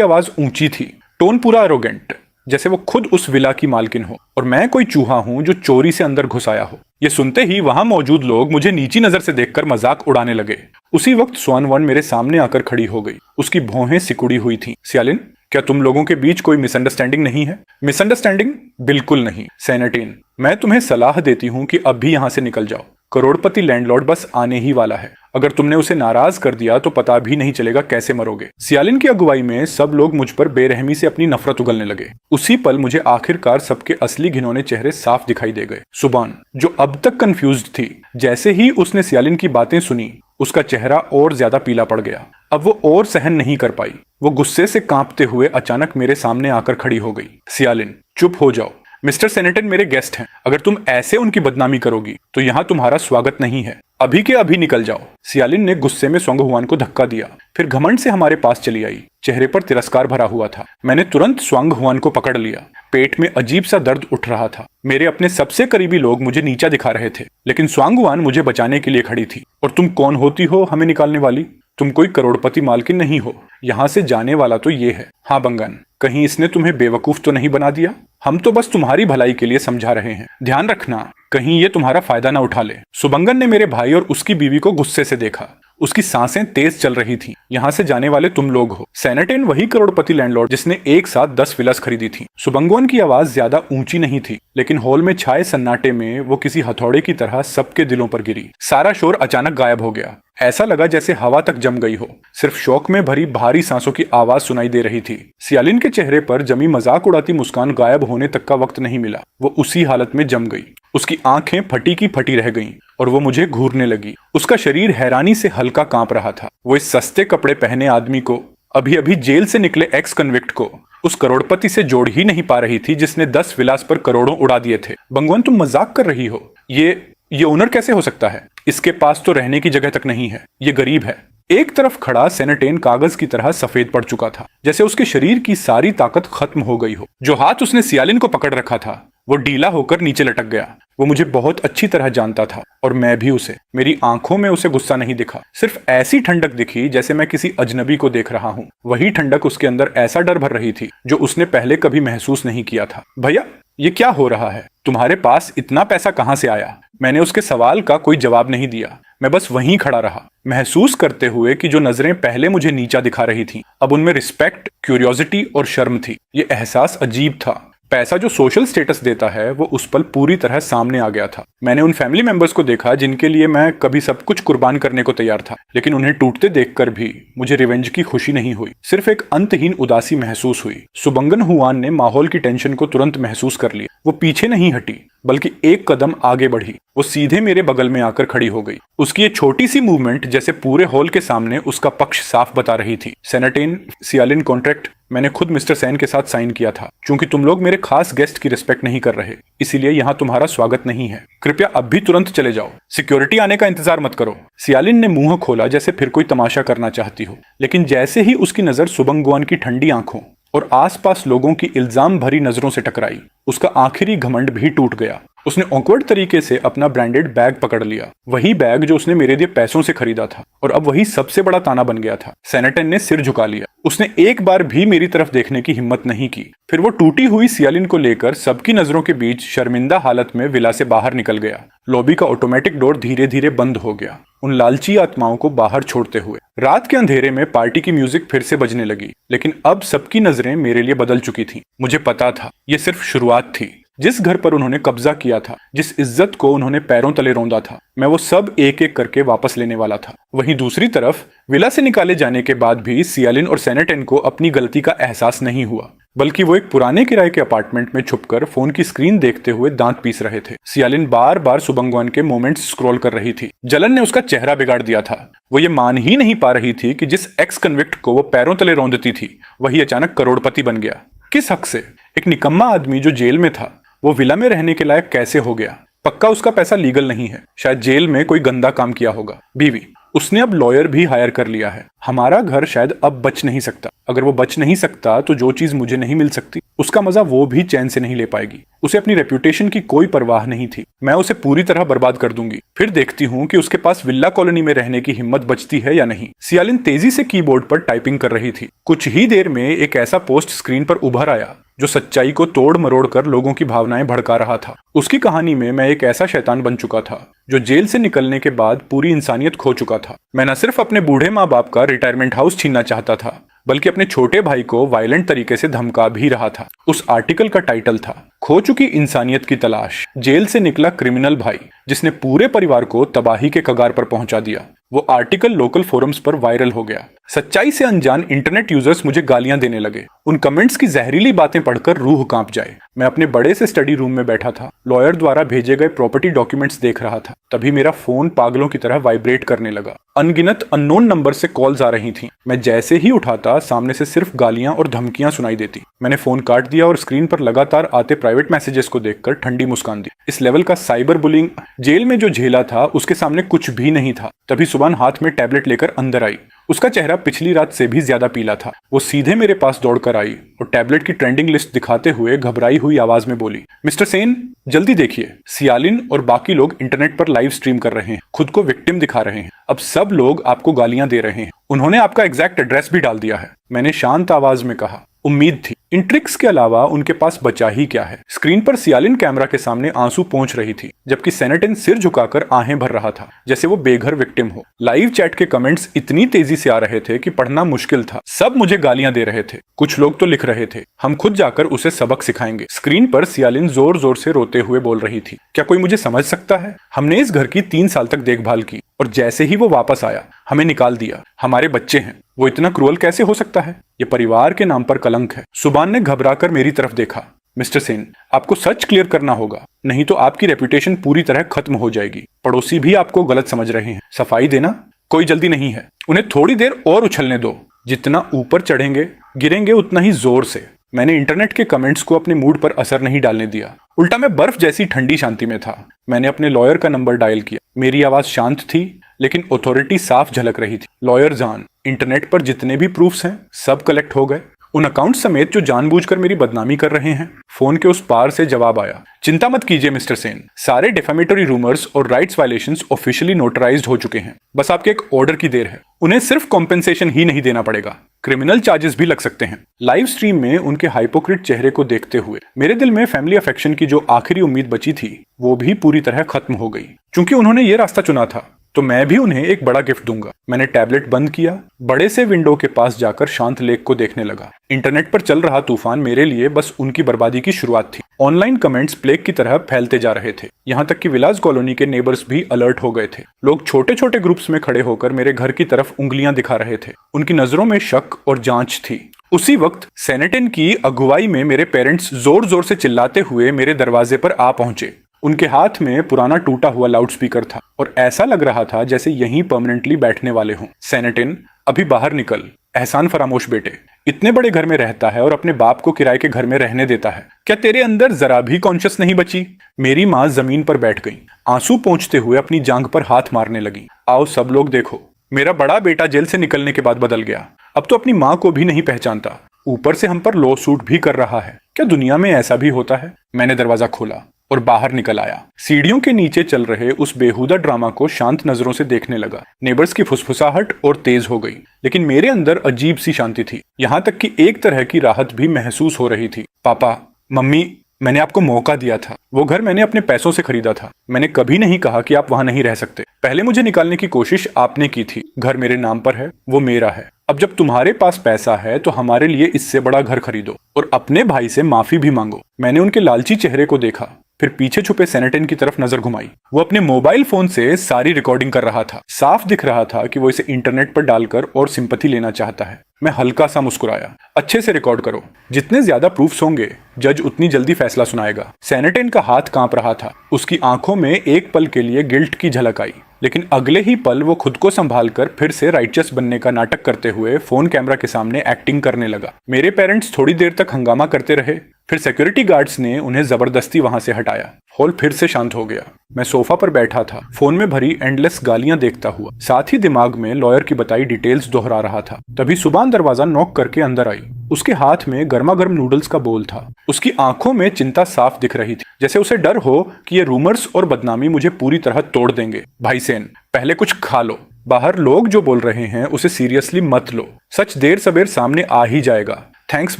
आवाज ऊंची थी, टोन पूरा एरोगेंट, जैसे वो खुद उस विला की मालकिन हो और मैं कोई चूहा हूं जो चोरी से अंदर घुस आया हो। ये सुनते ही वहां मौजूद लोग मुझे नीची नजर से देखकर मजाक उड़ाने लगे। उसी वक्त स्वान वन मेरे सामने आकर खड़ी हो गई। उसकी भौहें सिकुड़ी हुई थीं। सियालिन, क्या तुम लोगों के बीच कोई मिसअंडरस्टैंडिंग नहीं है? मिसअंडरस्टैंडिंग? बिल्कुल नहीं। सेनेटिन, मैं तुम्हें सलाह देती हूँ कि अब भी यहाँ से निकल जाओ। करोड़पति लैंडलॉर्ड बस आने ही वाला है। अगर तुमने उसे नाराज कर दिया तो पता भी नहीं चलेगा कैसे मरोगे। सियालिन की अगुवाई में सब लोग मुझ पर बेरहमी से अपनी नफरत उगलने लगे। उसी पल मुझे आखिरकार सबके असली घिनौने चेहरे साफ दिखाई दे गए। सुबान, जो अब तक कंफ्यूज्ड थी, जैसे ही उसने सियालिन की बातें सुनी, उसका चेहरा और ज्यादा पीला पड़ गया। अब वो और सहन नहीं कर पाई। वो गुस्से से कांपते हुए अचानक मेरे सामने आकर खड़ी हो गई। सियालिन, चुप हो जाओ। मिस्टर सेनेटन मेरे गेस्ट हैं। अगर तुम ऐसे उनकी बदनामी करोगी तो यहाँ तुम्हारा स्वागत नहीं है। अभी के अभी निकल जाओ। सियालिन ने गुस्से में सोंग हुआन को धक्का दिया, फिर घमंड से हमारे पास चली आई। चेहरे पर तिरस्कार भरा हुआ था। मैंने तुरंत स्वांग हुआन को पकड़ लिया। पेट में अजीब सा दर्द उठ रहा था। मेरे अपने सबसे करीबी लोग मुझे नीचा दिखा रहे थे, लेकिन स्वांग हुआन मुझे बचाने के लिए खड़ी थी। और तुम कौन होती हो हमें निकालने वाली? तुम कोई करोड़पति मालकिन नहीं हो। यहाँ से जाने वाला तो ये है। हाँ बंगन, कहीं इसने तुम्हें बेवकूफ तो नहीं बना दिया? हम तो बस तुम्हारी भलाई के लिए समझा रहे हैं। ध्यान रखना, कहीं ये तुम्हारा फायदा ना उठा ले। सुबंगन ने मेरे भाई और उसकी बीवी को गुस्से से देखा। उसकी सांसें तेज चल रही थीं। यहाँ से जाने वाले तुम लोग हो। सेनेटेन वही करोड़पति लैंडलॉर्ड जिसने एक साथ 10 विलास खरीदी थी। सुबंगवन की आवाज ज्यादा ऊंची नहीं थी, लेकिन हॉल में छाए सन्नाटे में वो किसी हथौड़े की तरह सबके दिलों पर गिरी। सारा शोर अचानक गायब हो गया। ऐसा लगा जैसे हवा तक जम गई हो। सिर्फ शौक में भरी भारी सांसों की आवाज सुनाई दे रही थी। सियालिन के चेहरे पर जमी मजाक उड़ाती मुस्कान गायब होने तक का वक्त नहीं मिला। वो उसी हालत में जम गई। उसकी आंखें फटी की फटी रह गईं और वो मुझे घूरने लगी। उसका शरीर हैरानी से हल्का कांप रहा था। वो इस सस्ते कपड़े पहने आदमी को, अभी अभी जेल से निकले एक्स कन्विक्ट को, उस करोड़पति से जोड़ ही नहीं पा रही थी जिसने 10 विलास पर करोड़ों उड़ा दिए थे। बंगवन, तुम मजाक कर रही हो। ये ओनर कैसे हो सकता है? इसके पास तो रहने की जगह तक नहीं है। ये गरीब है। एक तरफ खड़ा सेनेटेन कागज की तरह सफेद पड़ चुका था, जैसे उसके शरीर की सारी ताकत खत्म हो गई हो। जो हाथ उसने सियालिन को पकड़ रखा था वो ढीला होकर नीचे लटक गया। वो मुझे बहुत अच्छी तरह जानता था और मैं भी उसे। मेरी आंखों में उसे गुस्सा नहीं दिखा, सिर्फ ऐसी ठंडक दिखी जैसे मैं किसी अजनबी को देख रहा हूँ। वही ठंडक उसके अंदर ऐसा डर भर रही थी जो उसने पहले कभी महसूस नहीं किया था। भैया, ये क्या हो रहा है? तुम्हारे पास इतना पैसा कहाँ से आया? मैंने उसके सवाल का कोई जवाब नहीं दिया। मैं बस वहीं खड़ा रहा, महसूस करते हुए कि जो नजरें पहले मुझे नीचा दिखा रही थीं, अब उनमें रिस्पेक्ट, क्यूरियोसिटी और शर्म थी। ये एहसास अजीब था। पैसा जो सोशल स्टेटस देता है वो उस पल पूरी तरह सामने आ गया था। मैंने उन फैमिली मेंबर्स को देखा जिनके लिए मैं कभी सब कुछ कुर्बान करने को तैयार था, लेकिन उन्हें टूटते देखकर भी मुझे रिवेंज की खुशी नहीं हुई, सिर्फ एक अंतहीन उदासी महसूस हुई। सुबंगन हुआन ने माहौल की टेंशन को तुरंत महसूस कर लिया। वो पीछे नहीं हटी, बल्कि एक कदम आगे बढ़ी। वो सीधे मेरे बगल में आकर खड़ी हो गई। उसकी ये छोटी सी मूवमेंट जैसे पूरे हॉल के सामने उसका पक्ष साफ बता रही थी। सेनेटेन, सियालिन कॉन्ट्रैक्ट मैंने खुद मिस्टर सैन के साथ साइन किया था। क्योंकि तुम लोग मेरे खास गेस्ट की रिस्पेक्ट नहीं कर रहे, इसीलिए यहाँ तुम्हारा स्वागत नहीं है। कृपया अब भी तुरंत चले जाओ। सिक्योरिटी आने का इंतजार मत करो। सियालिन ने मुंह खोला जैसे फिर कोई तमाशा करना चाहती हो, लेकिन जैसे ही उसकी नजर सुबंगुआन की ठंडी आंखों और आसपास लोगों की इल्जाम भरी नजरों से टकराई, उसका आखिरी घमंड भी टूट गया। उसने ऑकवर्ड तरीके से अपना ब्रांडेड बैग पकड़ लिया, वही बैग जो उसने मेरे लिए पैसों से खरीदा था, और अब वही सबसे बड़ा ताना बन गया था। सेनेटन ने सिर झुका लिया। उसने एक बार भी मेरी तरफ देखने की हिम्मत नहीं की। फिर वो टूटी हुई सियालिन को लेकर सबकी नजरों के बीच शर्मिंदा हालत में विला से बाहर निकल गया। लॉबी का ऑटोमेटिक डोर धीरे धीरे बंद हो गया, उन लालची आत्माओं को बाहर छोड़ते हुए। रात के अंधेरे में पार्टी की म्यूजिक फिर से बजने लगी, लेकिन अब सबकी नजरें मेरे लिए बदल चुकी थीं। मुझे पता था ये सिर्फ शुरुआत थी। जिस घर पर उन्होंने कब्जा किया था, जिस इज्जत को उन्होंने पैरों तले रौंदा था, मैं वो सब एक एक करके वापस लेने वाला था। वहीं दूसरी तरफ विला से निकाले जाने के बाद भी सियालिन और सेनेटन को अपनी गलती का एहसास नहीं हुआ, बल्कि वो एक पुराने किराए के अपार्टमेंट में छुपकर फोन की स्क्रीन देखते हुए दांत पीस रहे थे। सियालिन बार बार सुबंगवान के मोमेंट्स स्क्रॉल कर रही थी। जलन ने उसका चेहरा बिगाड़ दिया था। वो ये मान ही नहीं पा रही थी कि जिस एक्स कन्विक्ट को वो पैरों तले रौंदती थी, वही अचानक करोड़पति बन गया। किस हक से? एक निकम्मा आदमी जो जेल में था, वो विला में रहने के लायक कैसे हो गया? पक्का उसका पैसा लीगल नहीं है, शायद जेल में कोई गंदा काम किया होगा। बीवी, उसने अब लॉयर भी हायर कर लिया है। हमारा घर शायद अब बच नहीं सकता। अगर वो बच नहीं सकता तो जो चीज मुझे नहीं मिल सकती उसका मजा वो भी चैन से नहीं ले पाएगी। उसे अपनी रेप्यूटेशन की कोई परवाह नहीं थी। मैं उसे पूरी तरह बर्बाद कर दूंगी, फिर देखती हूँ कि उसके पास विल्ला कॉलोनी में रहने की हिम्मत बचती है या नहीं। सियालिन तेजी से कीबोर्ड पर टाइपिंग कर रही थी। कुछ ही देर में एक ऐसा पोस्ट स्क्रीन पर उभर आया जो सच्चाई को तोड़ मरोड़ कर लोगों की भावनाएं भड़का रहा था। उसकी कहानी में मैं एक ऐसा शैतान बन चुका था जो जेल से निकलने के बाद पूरी इंसानियत खो चुका था। मैं न सिर्फ अपने बूढ़े माँ बाप का रिटायरमेंट हाउस छीनना चाहता था, बल्कि अपने छोटे भाई को वायलेंट तरीके से धमका भी रहा था। उस आर्टिकल का टाइटल था खो चुकी इंसानियत की तलाश, जेल से निकला क्रिमिनल भाई जिसने पूरे परिवार को तबाही के कगार पर पहुंचा दिया। वो आर्टिकल लोकल फोरम्स पर वायरल हो गया। सच्चाई से अनजान इंटरनेट यूजर्स मुझे गालियां देने लगे। उन कमेंट्स की जहरीली बातें पढ़कर रूह कांप जाए। मैं अपने बड़े से स्टडी रूम में बैठा था, लॉयर द्वारा भेजे गए प्रॉपर्टी डॉक्यूमेंट्स देख रहा था। तभी मेरा फोन पागलों की तरह वाइब्रेट करने लगा। अनगिनत अननोन नंबर से कॉल्स आ रही थीं। मैं जैसे ही उठाता सामने से सिर्फ गालियां और धमकियां सुनाई देती। मैंने फोन काट दिया और स्क्रीन पर लगातार आते प्राइवेट मैसेजेस को देखकर ठंडी मुस्कान दी। इस लेवल का साइबर बुलिंग जेल में जो झेला था उसके सामने कुछ भी नहीं था। तभी सुबह हाथ में टैबलेट लेकर अंदर आई। उसका चेहरा पिछली रात से भी ज्यादा पीला था। वो सीधे मेरे पास दौड़कर आई और टैबलेट की ट्रेंडिंग लिस्ट दिखाते हुए घबराई हुई आवाज में बोली, मिस्टर सेन जल्दी देखिए, सियालिन और बाकी लोग इंटरनेट पर लाइव स्ट्रीम कर रहे हैं, खुद को विक्टिम दिखा रहे हैं। अब सब लोग आपको गालियां दे रहे हैं। उन्होंने आपका एग्जैक्ट एड्रेस भी डाल दिया है। मैंने शांत आवाज में कहा। उम्मीद थी। इन ट्रिक्स के अलावा उनके पास बचा ही क्या है। स्क्रीन पर सियालिन कैमरा के सामने आंसू पोंछ रही थी, जबकि सेनेटिन सिर झुकाकर आहें भर रहा था, जैसे वो बेघर विक्टिम हो। लाइव चैट के कमेंट्स इतनी तेजी से आ रहे थे कि पढ़ना मुश्किल था। सब मुझे गालियां दे रहे थे। कुछ लोग तो लिख रहे थे, हम खुद जाकर उसे सबक सिखाएंगे। स्क्रीन पर सियालिन जोर जोर से रोते हुए बोल रही थी, क्या कोई मुझे समझ सकता है? हमने इस घर की 3 साल तक देखभाल की और जैसे ही वो वापस आया हमें निकाल दिया। हमारे बच्चे हैं, वो इतना क्रूअल कैसे हो सकता है? ये परिवार के नाम पर कलंक है। सुबान ने घबराकर मेरी तरफ देखा। मिस्टर सेन, आपको सच क्लियर करना होगा, नहीं तो आपकी रेपुटेशन पूरी तरह खत्म हो जाएगी। पड़ोसी भी आपको गलत समझ रहे हैं। सफाई देना कोई जल्दी नहीं है। उन्हें थोड़ी देर और उछलने दो। जितना ऊपर चढ़ेंगे गिरेंगे उतना ही जोर से। मैंने इंटरनेट के कमेंट्स को अपने मूड पर असर नहीं डालने दिया। उल्टा मैं बर्फ जैसी ठंडी शांति में था। मैंने अपने लॉयर का नंबर डायल किया। मेरी आवाज शांत थी लेकिन अथॉरिटी साफ झलक रही थी। लॉयर जान, इंटरनेट पर जितने भी प्रूफ्स हैं सब कलेक्ट हो गए, उन अकाउंट समेत जो जानबूझकर मेरी बदनामी कर रहे हैं। फोन के उस पार से जवाब आया, चिंता मत कीजिए मिस्टर सेन, सारे डिफेमेटरी रूमर्स और राइट्स वायलेशंस ऑफिशियली नोटराइज्ड हो चुके हैं। बस आपके एक ऑर्डर की देर है। उन्हें सिर्फ कॉम्पेंसेशन ही नहीं देना पड़ेगा, क्रिमिनल चार्जेस भी लग सकते हैं। लाइव स्ट्रीम में उनके हाइपोक्रिट चेहरे को देखते हुए मेरे दिल में फैमिली अफेक्शन की जो आखिरी उम्मीद बची थी वो भी पूरी तरह खत्म हो गई। क्योंकि उन्होंने ये रास्ता चुना था तो मैं भी उन्हें एक बड़ा गिफ्ट दूंगा। मैंने टैबलेट बंद किया, बड़े से विंडो के पास जाकर शांत लेक को देखने लगा। इंटरनेट पर चल रहा तूफान मेरे लिए बस उनकी बर्बादी की शुरुआत थी। ऑनलाइन कमेंट्स प्लेग की तरह फैलते जा रहे थे। यहाँ तक कि विलास कॉलोनी के नेबर्स भी अलर्ट हो गए थे। लोग छोटे छोटे ग्रुप्स में खड़े होकर मेरे घर की तरफ उंगलियां दिखा रहे थे। उनकी नजरों में शक और जांच थी। उसी वक्त सेनेटिन की अगुवाई में मेरे पेरेंट्स जोर जोर से चिल्लाते हुए मेरे दरवाजे पर आ पहुंचे। उनके हाथ में पुराना टूटा हुआ लाउडस्पीकर था और ऐसा लग रहा था जैसे यहीं परमानेंटली बैठने वाले हों। सेनेटिन, अभी बाहर निकल। एहसान फरामोश बेटे, इतने बड़े घर में रहता है और अपने बाप को किराए के घर में रहने देता है। क्या तेरे अंदर जरा भी कॉन्शियस नहीं बची? मेरी माँ जमीन पर बैठ गई, आंसू पोंछते हुए अपनी जांघ पर हाथ मारने लगी। आओ सब लोग देखो, मेरा बड़ा बेटा जेल से निकलने के बाद बदल गया। अब तो अपनी माँ को भी नहीं पहचानता, ऊपर से हम पर लॉ सूट भी कर रहा है। क्या दुनिया में ऐसा भी होता है? मैंने दरवाजा खोला और बाहर निकल आया। सीढ़ियों के नीचे चल रहे उस बेहुदा ड्रामा को शांत नजरों से देखने लगा। नेबर्स की फुसफुसाहट और तेज हो गई, लेकिन मेरे अंदर अजीब सी शांति थी। यहाँ तक कि एक तरह की राहत भी महसूस हो रही थी। पापा, मम्मी, मैंने आपको मौका दिया था। वो घर मैंने अपने पैसों से खरीदा था। मैंने कभी नहीं कहा कि आप वहां नहीं रह सकते। पहले मुझे निकालने की कोशिश आपने की थी। घर मेरे नाम पर है, वो मेरा है। अब जब तुम्हारे पास पैसा है तो हमारे लिए इससे बड़ा घर खरीदो और अपने भाई से माफी भी मांगो। मैंने उनके लालची चेहरे को देखा, फिर पीछे छुपे सेनेटिन की तरफ नजर घुमाई। वो अपने मोबाइल फोन से सारी रिकॉर्डिंग कर रहा था। साफ दिख रहा था कि वो इसे इंटरनेट पर डालकर और सिंपैथी लेना चाहता है। मैं हल्का सा मुस्कुराया। अच्छे से रिकॉर्ड करो, जितने ज्यादा प्रूफ्स होंगे जज उतनी जल्दी फैसला सुनाएगा। सेनेटिन का हाथ कांप रहा था। उसकी आंखों में एक पल के लिए गिल्ट की झलक आई, लेकिन अगले ही पल वो खुद को संभालकर फिर से राइचस बनने का नाटक करते हुए फोन कैमरा के सामने एक्टिंग करने लगा। मेरे पेरेंट्स थोड़ी देर तक हंगामा करते रहे। फिर सिक्योरिटी गार्ड्स ने उन्हें जबरदस्ती वहां से हटाया। हॉल फिर से शांत हो गया। मैं सोफा पर बैठा था, फोन में भरी एंडलेस गालियां देखता हुआ, साथ ही दिमाग में लॉयर की बताई डिटेल्स दोहरा रहा था। तभी सुबान दरवाजा नॉक करके अंदर आई। उसके हाथ में गर्मा गर्म नूडल्स का बोल था। उसकी आंखों में चिंता साफ दिख रही थी, जैसे उसे डर हो कि ये रूमर्स और बदनामी मुझे पूरी तरह तोड़ देंगे। भाई सेन, पहले कुछ खा लो। बाहर लोग जो बोल रहे हैं उसे सीरियसली मत लो। सच देर सबेर सामने आ ही जाएगा। थैंक्स